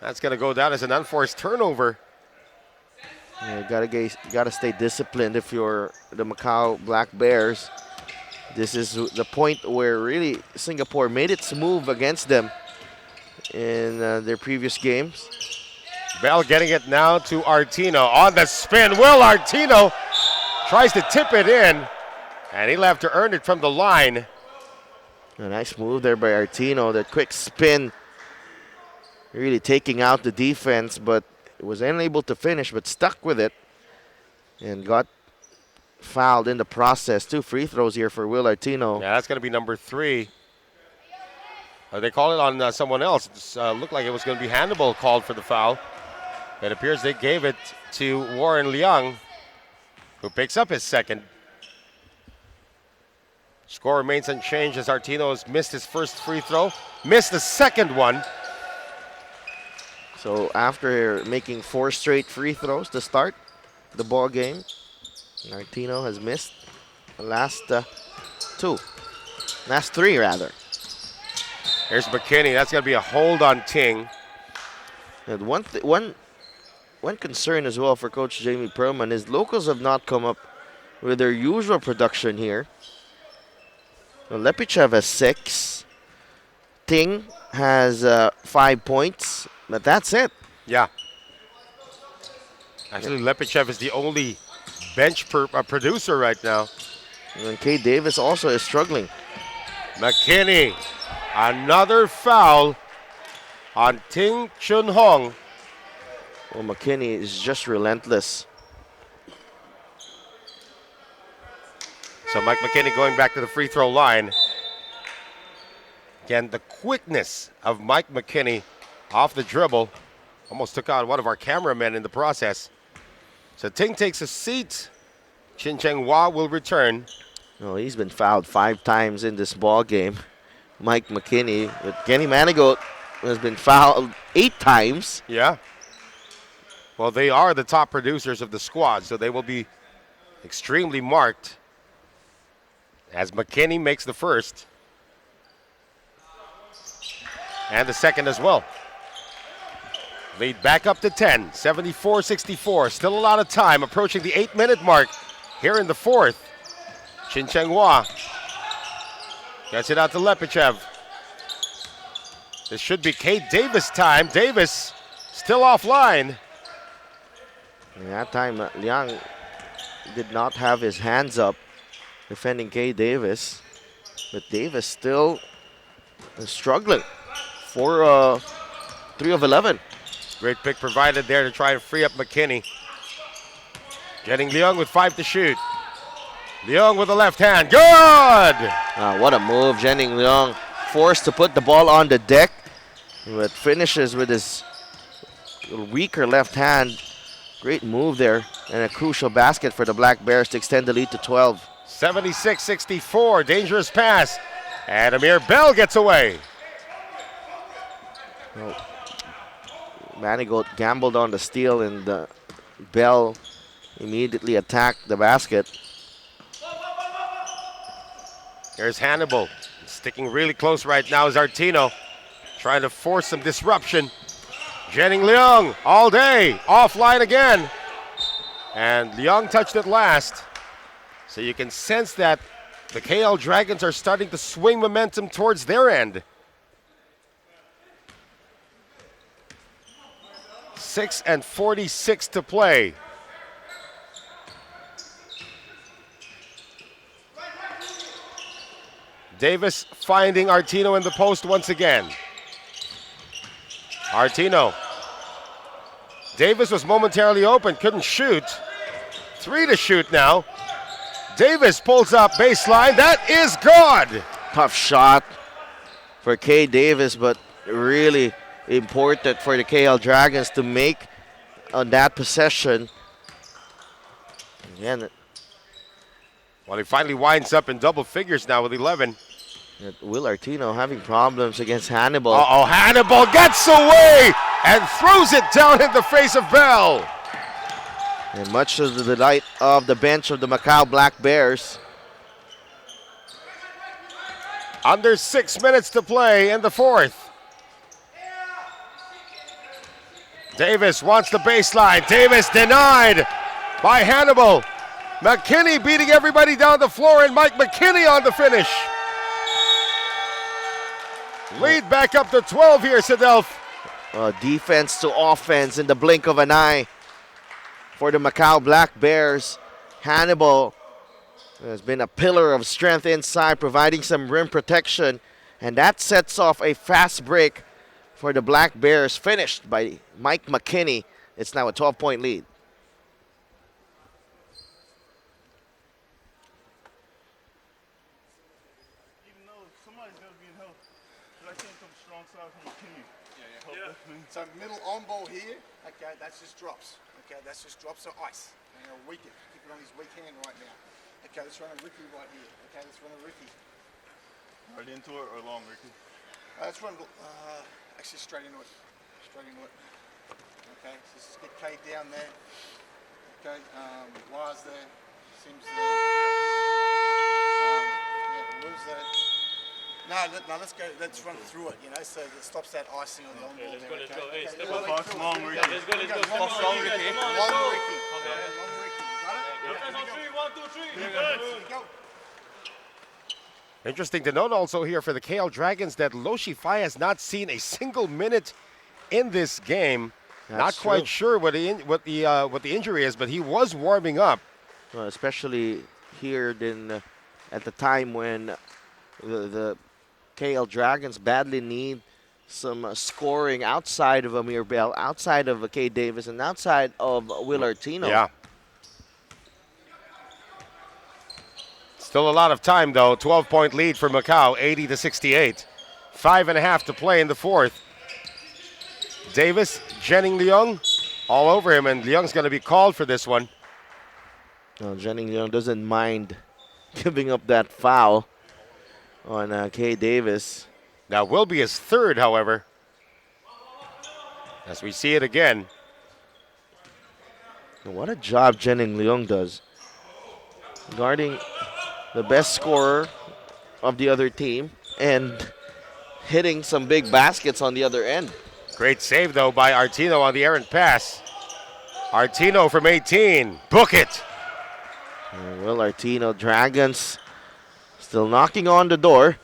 S1: That's going to go down as an unforced turnover.
S2: Yeah, you gotta stay disciplined if you're the Macau Black Bears. This is the point where really Singapore made its move against them in their previous games.
S1: Bell getting it now to Artino on the spin. Will Artino tries to tip it in, and he'll have to earn it from the line.
S2: A nice move there by Artino. That quick spin really taking out the defense, but was unable to finish, but stuck with it and got fouled in the process. 2 free throws here for Will Artino.
S1: Yeah, that's going to be number 3. They called it on someone else. It looked like it was going to be Hannibal called for the foul. It appears they gave it to Warren Liang, who picks up his second. Score remains unchanged as Artino has missed his first free throw, missed the second one.
S2: So after making 4 straight free throws to start the ball game, Artino has missed the last 2. Last 3 rather.
S1: Here's Mckinney. That's going to be a hold on Ting.
S2: And one concern as well for Coach Jamie Perlman is locals have not come up with their usual production here. So Lepichev has 6. Ting has 5 points, but that's it.
S1: Yeah. Actually, Lepichev is the only bench producer right now.
S2: And Kay Davis also is struggling.
S1: Mckinney, another foul on Ting Chun Hong.
S2: Well, Mckinney is just relentless.
S1: So Mike Mckinney going back to the free throw line. Again, the quickness of Mike McKinney off the dribble. Almost took out one of our cameramen in the process. So Ting takes a seat. Chin Cheng Hua will return.
S2: Oh, he's been fouled 5 times in this ball game. Mike McKinney. But Kenny Manigault has been fouled 8 times.
S1: Yeah. Well, they are the top producers of the squad, so they will be extremely marked as McKinney makes the first. And the second as well. Lead back up to 10, 74-64. Still a lot of time, approaching the 8-minute mark here in the fourth. Chin Cheng Hua gets it out to Lepichev. This should be Kate Davis time. Davis still offline.
S2: And that time, Liang did not have his hands up defending Kay Davis. But Davis still struggling. 3 of 11.
S1: Great pick provided there to try and free up McKinney. Getting Leung with 5 to shoot. Leung with the left hand. Good!
S2: What a move. Jenning Leung forced to put the ball on the deck. But finishes with his weaker left hand. Great move there. And a crucial basket for the Black Bears to extend the lead to 12.
S1: 76-64. Dangerous pass. And Amir Bell gets away.
S2: Well, Manigault gambled on the steal and Bell immediately attacked the basket.
S1: There's Hannibal. Sticking really close right now is Artino. Trying to force some disruption. Jenning Leung all day. Offline again. And Leung touched it last. So you can sense that the KL Dragons are starting to swing momentum towards their end. 6:46 to play. Davis finding Artino in the post once again. Artino. Davis was momentarily open, couldn't shoot. 3 to shoot now. Davis pulls up baseline. That is good.
S2: Tough shot for Kay Davis, but really important for the KL Dragons to make on that possession. Again,
S1: well, he finally winds up in double figures now with 11.
S2: Will Artino having problems against Hannibal.
S1: Uh-oh, Hannibal gets away and throws it down in the face of Bell.
S2: And much to the delight of the bench of the Macau Black Bears.
S1: Under 6 minutes to play in the fourth. Davis wants the baseline. Davis denied by Hannibal. McKinney beating everybody down the floor and Mike McKinney on the finish. Lead back up to 12 here, Sadelf.
S2: Defense to offense in the blink of an eye for the Macau Black Bears. Hannibal has been a pillar of strength inside, providing some rim protection. And that sets off a fast break for the Black Bears, finished by Mike McKinney It's now a 12-point lead.
S3: So middle on ball here, okay, that's just drops. Okay, that's just drops of ice. And he'll weak it. Keep it on his weak hand right now. Okay, let's run a Ricky right here. Okay, let's run a Ricky.
S16: Right into it or long, Ricky?
S3: Let's run, actually straight into it. Straight into it. Okay, so just get K down there. Okay, Wires there. Sims there. Yeah, Will's there. No, let's go. Let's run through it. You know, so it stops that icing on the on ball.
S15: Let's go.
S3: Okay,
S15: Hey, step
S3: long,
S15: up.
S3: long, Ricky.
S15: Let's go.
S3: Long, Ricky. Long, Ricky.
S15: Okay.
S3: Long, Ricky. Got it?
S15: Guys on three, 1, 2, 3.
S3: Good. Go.
S1: Interesting to note also here for the KL Dragons that Loshi Fai has not seen a single minute in this game. Not quite sure what the injury is, but he was warming up.
S2: Well, especially here at the time when the KL Dragons badly need some scoring outside of Amir Bell, outside of K. Davis, and outside of Will Artino.
S1: Yeah. Still a lot of time, though. 12-point lead for Macau, 80-68. 5.5 to play in the fourth. Davis, Jennings Leung, all over him, and Leung's going to be called for this one.
S2: Well, Jennings Leung doesn't mind giving up that foul on K. Davis.
S1: That will be his third, however, as we see it again.
S2: What a job Jennings Leung does, guarding the best scorer of the other team and hitting some big baskets on the other end.
S1: Great save, though, by Artino on the errant pass. Artino from 18. Book it.
S2: Will Artino, Dragons still knocking on the door.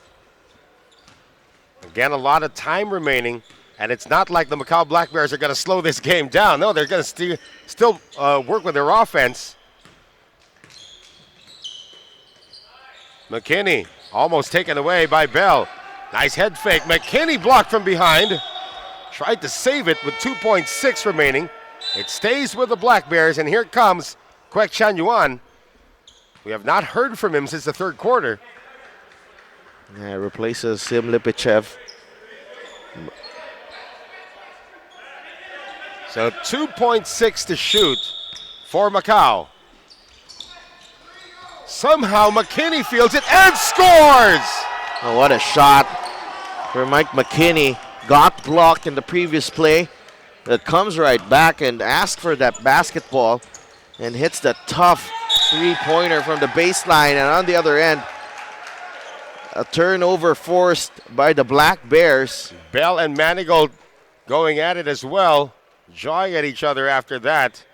S1: Again, a lot of time remaining, and it's not like the Macau Black Bears are going to slow this game down. No, they're going to still work with their offense. Mckinney almost taken away by Bell. Nice head fake. Mckinney blocked from behind. Tried to save it with 2.6 remaining. It stays with the Black Bears, and here comes Kwek Chan Yuan. We have not heard from him since the third quarter.
S2: Yeah, replaces Sim Lipichev.
S1: So 2.6 to shoot for Macau. Somehow McKinney fields it and scores!
S2: Oh, what a shot for Mike McKinney. Got blocked in the previous play. That comes right back and asks for that basketball and hits the tough three-pointer from the baseline. And on the other end, a turnover forced by the Black Bears.
S1: Bell and Manigault going at it as well, jawing at each other after that.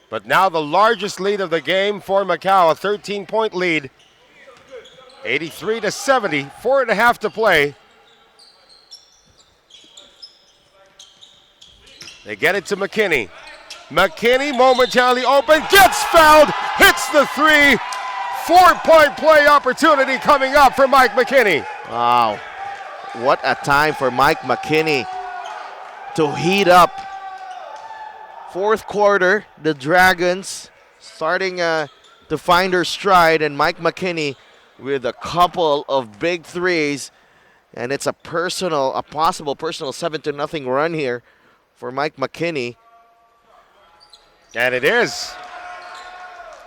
S1: But now the largest lead of the game for Macau, a 13-point lead. 83-70, 4.5 to play. They get it to McKinney. McKinney momentarily open, gets fouled, hits the three. 4-point play opportunity coming up for Mike McKinney.
S2: Wow, what a time for Mike McKinney to heat up. Fourth quarter, the Dragons starting to find their stride, and Mike McKinney with a couple of big threes, and it's a possible personal 7-0 run here for Mike McKinney.
S1: And it is.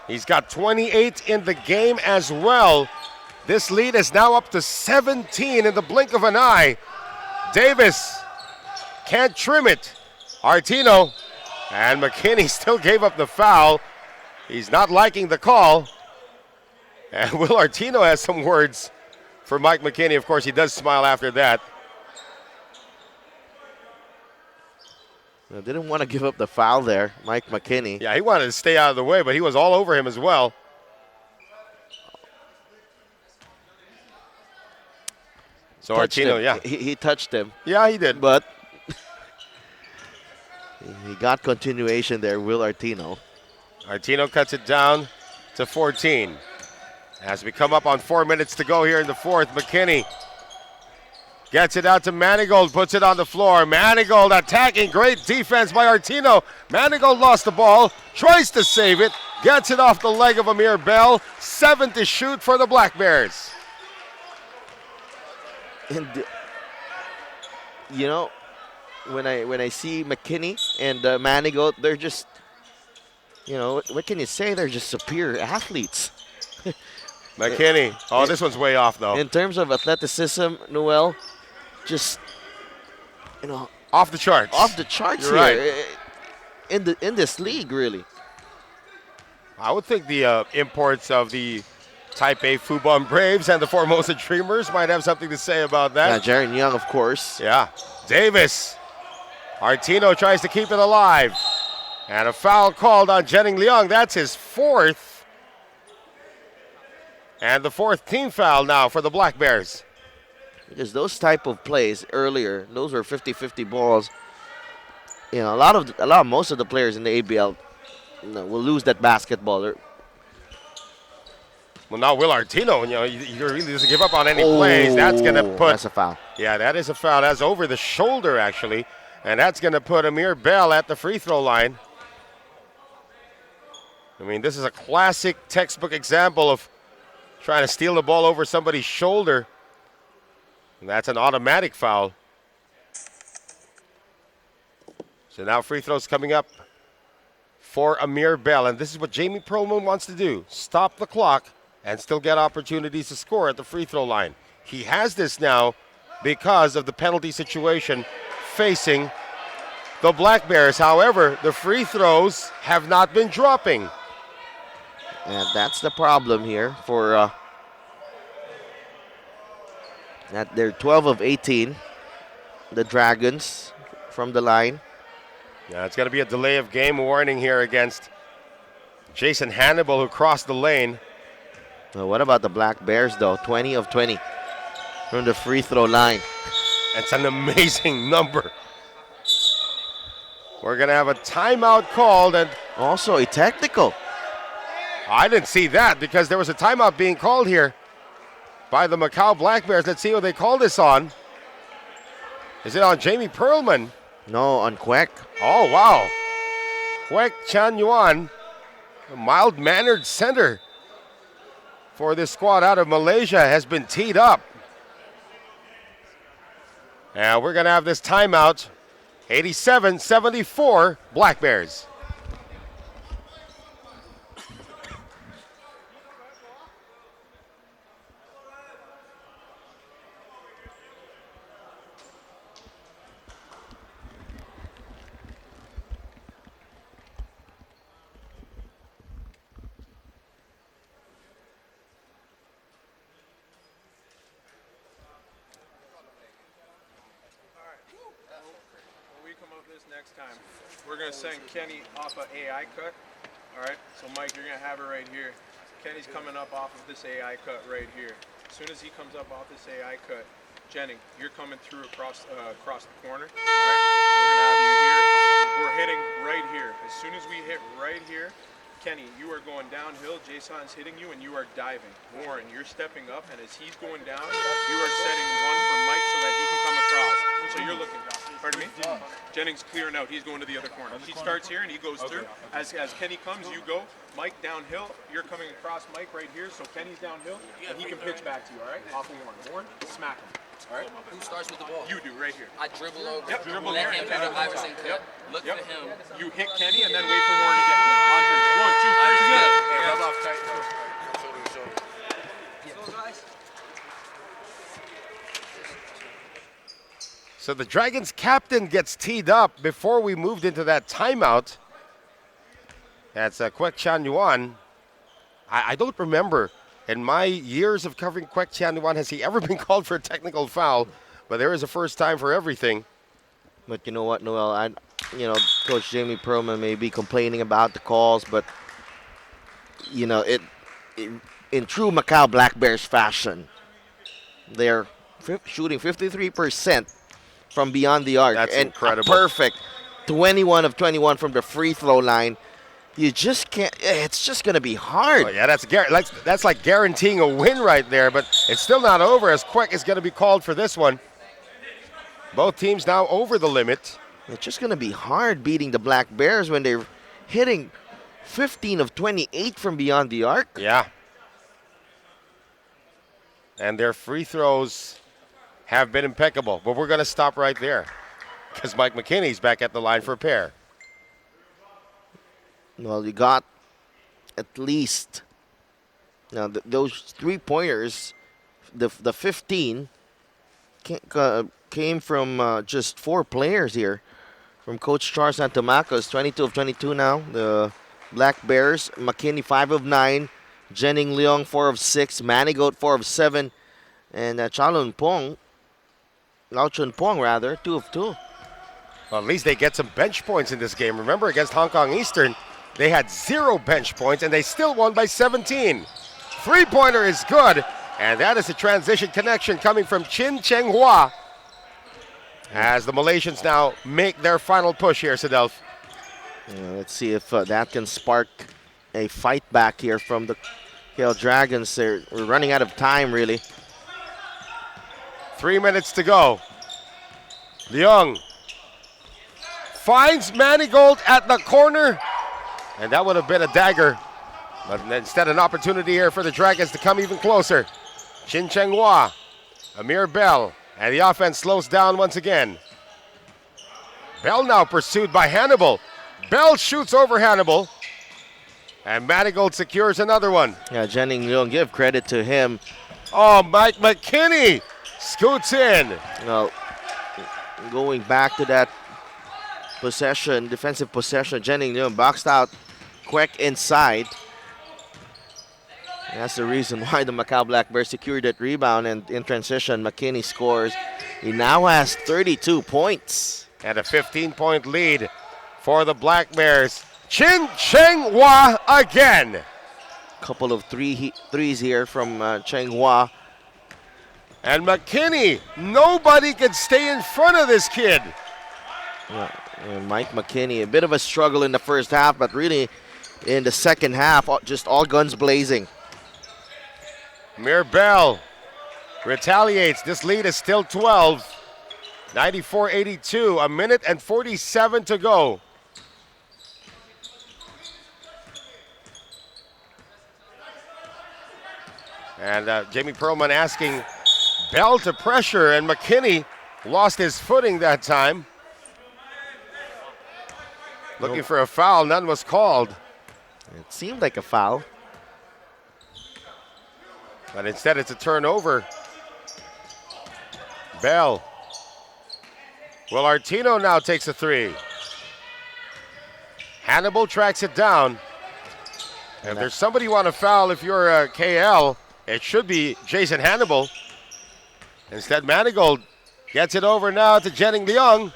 S1: He's got 28 in the game as well. This lead is now up to 17 in the blink of an eye. Davis can't trim it. Artino and McKinney still gave up the foul. He's not liking the call. And Will Artino has some words for Mike McKinney. Of course, he does smile after that.
S2: Didn't want to give up the foul there, Mike McKinney.
S1: Yeah, he wanted to stay out of the way, but he was all over him as well. So Artino, yeah.
S2: He touched him.
S1: Yeah, he did.
S2: But he got continuation there, Will Artino.
S1: Artino cuts it down to 14. As we come up on 4 minutes to go here in the fourth, McKinney Gets it out to Manigold, puts it on the floor. Manigold attacking, great defense by Artino. Manigold lost the ball, tries to save it, gets it off the leg of Amir Bell. 7 to shoot for the Black Bears.
S2: And you know, when I see Mckinney and Manigold, they're just, you know, what can you say? They're just superior athletes.
S1: Mckinney. Oh, this one's way off though.
S2: In terms of athleticism, Noel, just, you know,
S1: off the charts.
S2: Off the charts
S1: You're
S2: here.
S1: right.
S2: In this league, really.
S1: I would think the imports of the Taipei Fubon Braves and the Formosa Dreamers might have something to say about that.
S2: Yeah, Jaren Young, of course.
S1: Yeah. Davis. Artino tries to keep it alive. And a foul called on Jennings Leung. That's his 4th. And the 4th team foul now for the Black Bears.
S2: Because those type of plays earlier, those were 50-50 balls. You know, most of the players in the ABL, you know, will lose that basketball.
S1: Well, now Will Artino, you know, he really doesn't give up on any plays. That's going to put.
S2: That's a foul.
S1: Yeah, that is a foul. That's over the shoulder, actually. And that's going to put Amir Bell at the free throw line. I mean, this is a classic textbook example of trying to steal the ball over somebody's shoulder. And that's an automatic foul. So now free throws coming up for Amir Bell. And this is what Jamie Perlman wants to do. Stop the clock and still get opportunities to score at the free throw line. He has this now because of the penalty situation facing the Black Bears. However, the free throws have not been dropping.
S2: And that's the problem here for that they're 12 of 18, the Dragons from the line.
S1: Yeah, it's going to be a delay of game warning here against Jason Hannibal, who crossed the lane.
S2: Well, what about the Black Bears, though? 20 of 20 from the free throw line.
S1: That's an amazing number. We're going to have a timeout called, and
S2: also a technical.
S1: I didn't see that because there was a timeout being called here by the Macau Black Bears. Let's see what they call this on. Is it on Jamie Perlman?
S2: No, on Kwek.
S1: Oh, wow. Kwek Chan Yuan, a mild-mannered center for this squad out of Malaysia, has been teed up. And we're going to have this timeout. 87-74 Black Bears.
S4: We're going to send Kenny off an AI cut. All right, so Mike, you're going to have it right here. Kenny's coming up off of this AI cut right here. As soon as he comes up off this AI cut, Jennings, you're coming through across the corner. All right, we're going to have you here. We're hitting right here. As soon as we hit right here, Kenny, you are going downhill. Jason's hitting you, and you are diving. Warren, you're stepping up, and as he's going down, you are setting one for Mike so that he can come across. So you're looking. Pardon me? Jennings clearing out. He's going to the other corner. He starts here and he goes through. As Kenny comes, you go. Mike downhill. You're coming across Mike right here. So Kenny's downhill and he can pitch back to you. All right? Off of Warren. Warren, smack him. All right?
S17: Who starts with the ball?
S4: You do right here.
S17: I dribble over.
S4: Yep, dribble
S17: let
S4: here.
S17: him do the Iverson cut. Look for him.
S4: You hit Kenny and then wait for Warren to get on to 1, 2, 3. Together.
S16: Rub off tight. Shoulder to shoulder.
S1: So the Dragons captain gets teed up before we moved into that timeout. That's Kwek Chan Yuan. I don't remember in my years of covering Kwek Chan Yuan, has he ever been called for a technical foul? But there is a first time for everything.
S2: But you know what, Noel? Coach Jamie Perlman may be complaining about the calls, but you know, in true Macau Black Bears fashion, they're shooting 53% from beyond the arc.
S1: That's
S2: and
S1: incredible.
S2: Perfect 21 of 21 from the free throw line. You just can't. It's just going to be hard.
S1: Oh, yeah, that's like guaranteeing a win right there, but it's still not over as Kwek is going to be called for this one. Both teams now over the limit.
S2: It's just going to be hard beating the Black Bears when they're hitting 15 of 28 from beyond the arc.
S1: Yeah. And their free throws have been impeccable. But we're going to stop right there because Mike Mckinney's back at the line for a pair.
S2: Well, you got at least now those 3-pointers, the 15 came from just 4 players here. From Coach Charles Santomacos, 22 of 22 now. The Black Bears, Mckinney 5 of 9, Jennings Leong 4 of 6, Manigault 4 of 7, and Lau Chun Pong 2 of 2.
S1: Well, at least they get some bench points in this game. Remember, against Hong Kong Eastern, they had 0 bench points, and they still won by 17. 3-pointer is good, and that is a transition connection coming from Chin Cheng Hua as the Malaysians now make their final push here, Sadelf.
S2: Let's see if that can spark a fight back here from the KL Dragons. We're running out of time, really.
S1: 3 minutes to go. Leong finds Manigault at the corner, and that would have been a dagger. But instead, an opportunity here for the Dragons to come even closer. Chin Cheng Hua, Amir Bell, and the offense slows down once again. Bell now pursued by Hannibal. Bell shoots over Hannibal, and Manigault secures another one.
S2: Yeah, Jennings Leong, give credit to him.
S1: Oh, Mike Mckinney scoots in.
S2: Well, going back to that possession, defensive possession, Jennings Leong boxed out quick inside. That's the reason why the Macau Black Bears secured that rebound, and in transition, Mckinney scores. He now has 32 points.
S1: And a 15-point lead for the Black Bears. Chin Cheng Hua again.
S2: Couple of threes here from Cheng Hua.
S1: And Mckinney, nobody could stay in front of this kid.
S2: And Mike Mckinney, a bit of a struggle in the first half, but really in the second half, just all guns blazing.
S1: Mir Bell retaliates. This lead is still 12. 94-82, a minute and 47 to go. And Jamie Perlman asking Bell to pressure, and Mckinney lost his footing that time. Looking for a foul, none was called.
S2: It seemed like a foul.
S1: But instead it's a turnover. Bell. Well, Artino now takes a 3. Hannibal tracks it down. And if there's somebody you want to foul if you're KL, it should be Jason Hannibal. Instead, Manigault gets it over now to Jennings Leong.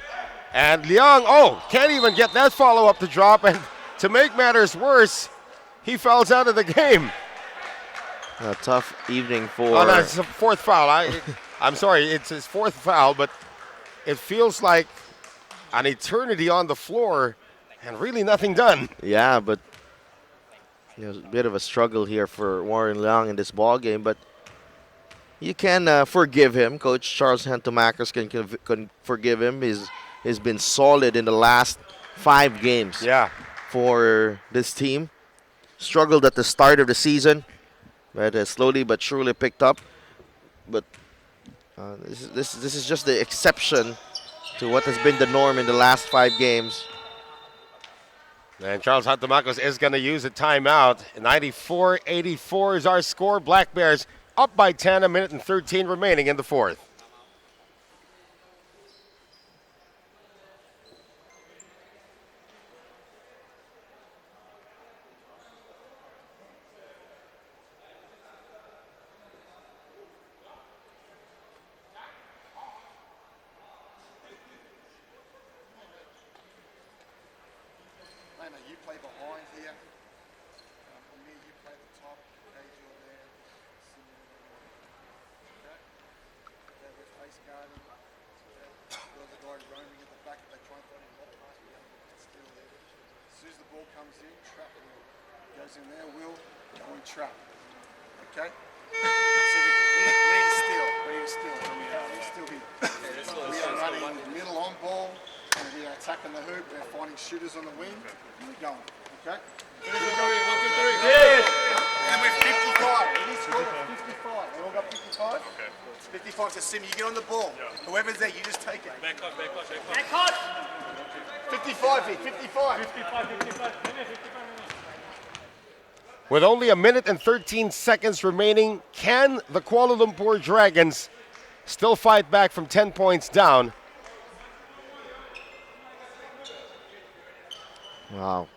S1: And Leong, can't even get that follow-up to drop. And to make matters worse, he fouls out of the game.
S2: A tough evening for...
S1: Oh, no, it's a 4th foul. I'm sorry, it's his 4th foul, but it feels like an eternity on the floor and really nothing done.
S2: Yeah, but a bit of a struggle here for Warren Leong in this ball game, but you can forgive him. Coach Charles Santomacos can forgive him. He's been solid in the last 5 games for this team. Struggled at the start of the season, but slowly but surely picked up. But this is just the exception to what has been the norm in the last 5 games.
S1: And Charles Santomacos is going to use a timeout. 94-84 is our score. Black Bears up by 10, a minute and 13 remaining in the 4th.
S3: You play behind here. Amir, you play the top. Okay, you're there. Okay. They're with face guarding. You're the guy roaming at the back. They try and find him lot past you. It's still there. As soon as the ball comes in, trap it. Goes in there, Will, go and trap. Okay? So we need to steal. We need to steal. We need to steal him. We are starting in the middle on ball, and we are attacking the hoop. We're finding shooters on the wing, and we're going. Okay? And then we're 55. We scored 55. We all got 55? Okay. It's 55 to Sim. You get on the ball. Whoever's there, you just take it. Back cut. 55 here. 55.
S1: With only a minute and 13 seconds remaining, can the Kuala Lumpur Dragons still fight back from 10 points down?
S2: Wow.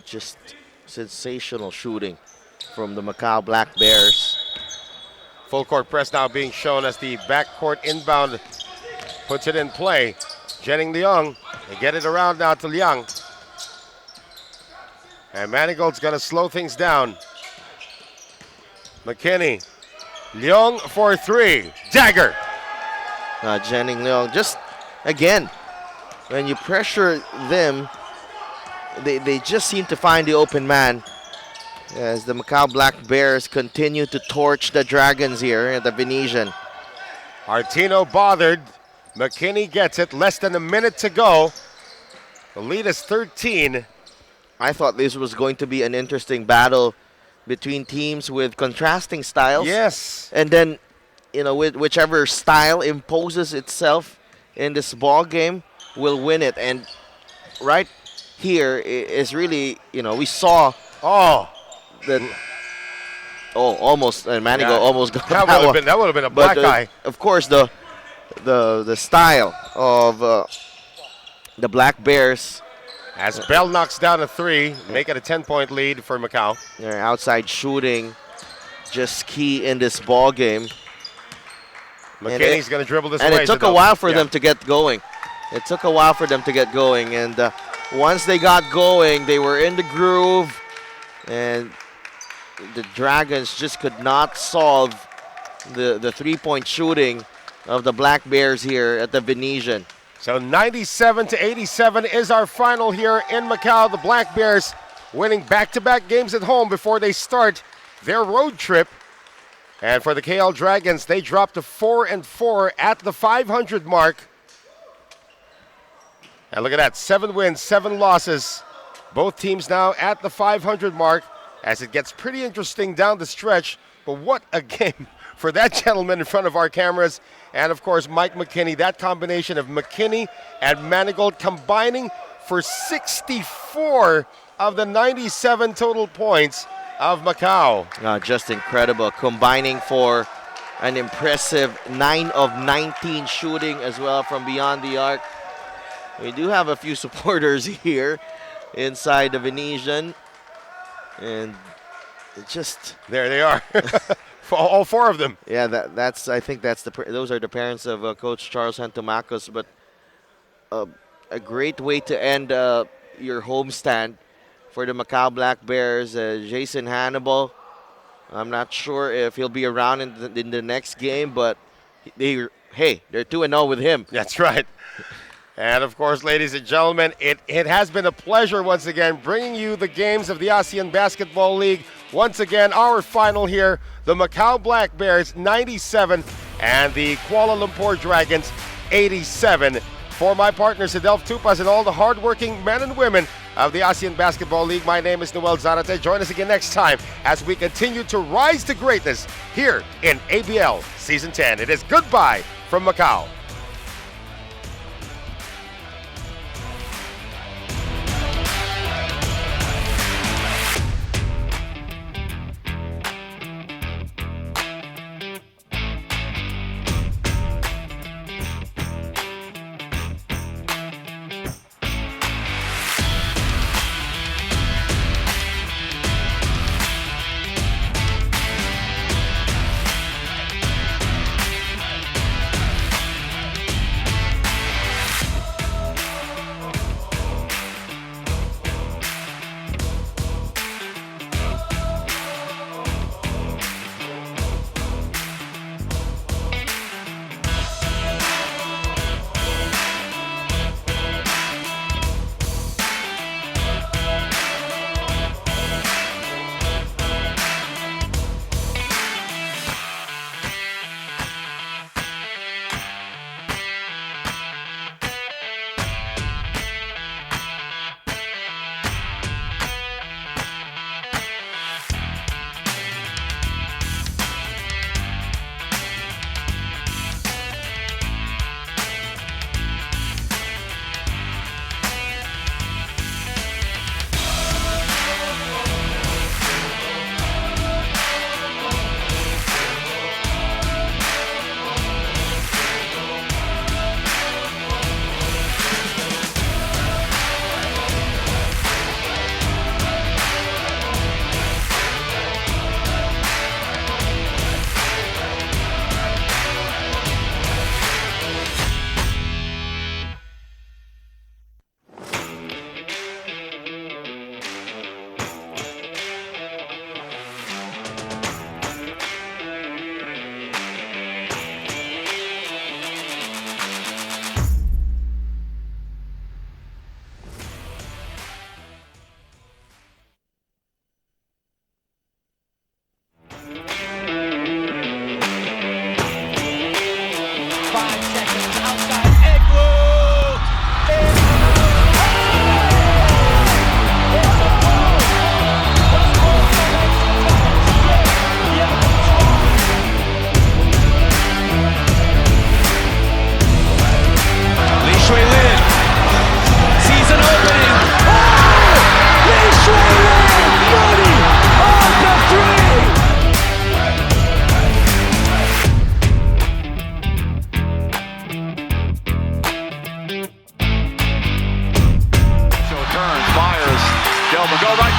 S2: Just sensational shooting from the Macau Black Bears.
S1: Full court press now being shown as the backcourt inbound puts it in play. Jennings Leong, they get it around now to Liang. And Manigault's going to slow things down. Mckinney, Leong for three, dagger.
S2: Jennings Leong, just again, when you pressure them, they just seem to find the open man as the Macau Black Bears continue to torch the Dragons here at the Venetian.
S1: Artino bothered. McKinney gets it. Less than a minute to go. The lead is 13.
S2: I thought this was going to be an interesting battle between teams with contrasting styles.
S1: Yes.
S2: And then, you know, whichever style imposes itself in this ball game will win it. And right here is really, you know, we saw almost, and Manigault almost got
S1: that would have been a black eye.
S2: Of course, the style of the Black Bears.
S1: As Bell knocks down a three, make it a 10-point lead for Macau.
S2: Their outside shooting just key in this ball game.
S1: McKinney's going to dribble this
S2: and
S1: way.
S2: And it took a while for them to get going. And once they got going, they were in the groove. And the Dragons just could not solve the three-point shooting of the Black Bears here at the Venetian.
S1: So 97-87 is our final here in Macau. The Black Bears winning back-to-back games at home before they start their road trip. And for the KL Dragons, they dropped to 4-4 at the 500 mark. And look at that, 7 wins, 7 losses. Both teams now at the 500 mark as it gets pretty interesting down the stretch. But what a game for that gentleman in front of our cameras. And of course, Mike Mckinney, that combination of McKinney and Manigault combining for 64 of the 97 total points of Macau.
S2: Just incredible, combining for an impressive 9 of 19 shooting as well from beyond the arc. We do have a few supporters here inside the Venetian. And it just...
S1: There they are. All 4 of them.
S2: Yeah, I think those are the parents of Coach Charles Hentomacos. But a great way to end your homestand for the Macau Black Bears. Jason Hannibal, I'm not sure if he'll be around in the next game, but they're 2-0 with him.
S1: That's right. And of course, ladies and gentlemen, it has been a pleasure once again bringing you the games of the ASEAN Basketball League. Once again, our final here, the Macau Black Bears 97 and the Kuala Lumpur Dragons 87. For my partners, Adelph Tupas, and all the hardworking men and women of the ASEAN Basketball League, my name is Noel Zarate. Join us again next time as we continue to rise to greatness here in ABL Season 10. It is goodbye from Macau.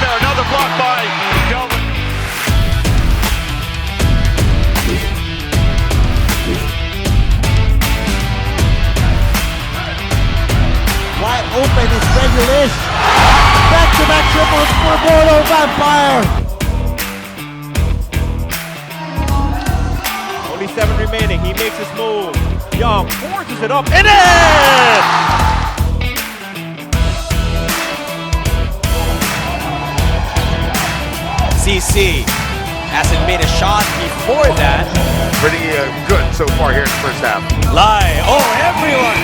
S18: there. Another block by Delvin.
S19: Wide open is regulation. Back-to-back triples for Mono Vampire.
S18: Only 7 remaining. He makes his move. Young forces it up and in!
S20: CC hasn't made a shot before that.
S1: Pretty good so far here in the first half.
S20: Lie. Oh, everyone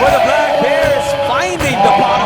S20: for the Black Bears finding the bottom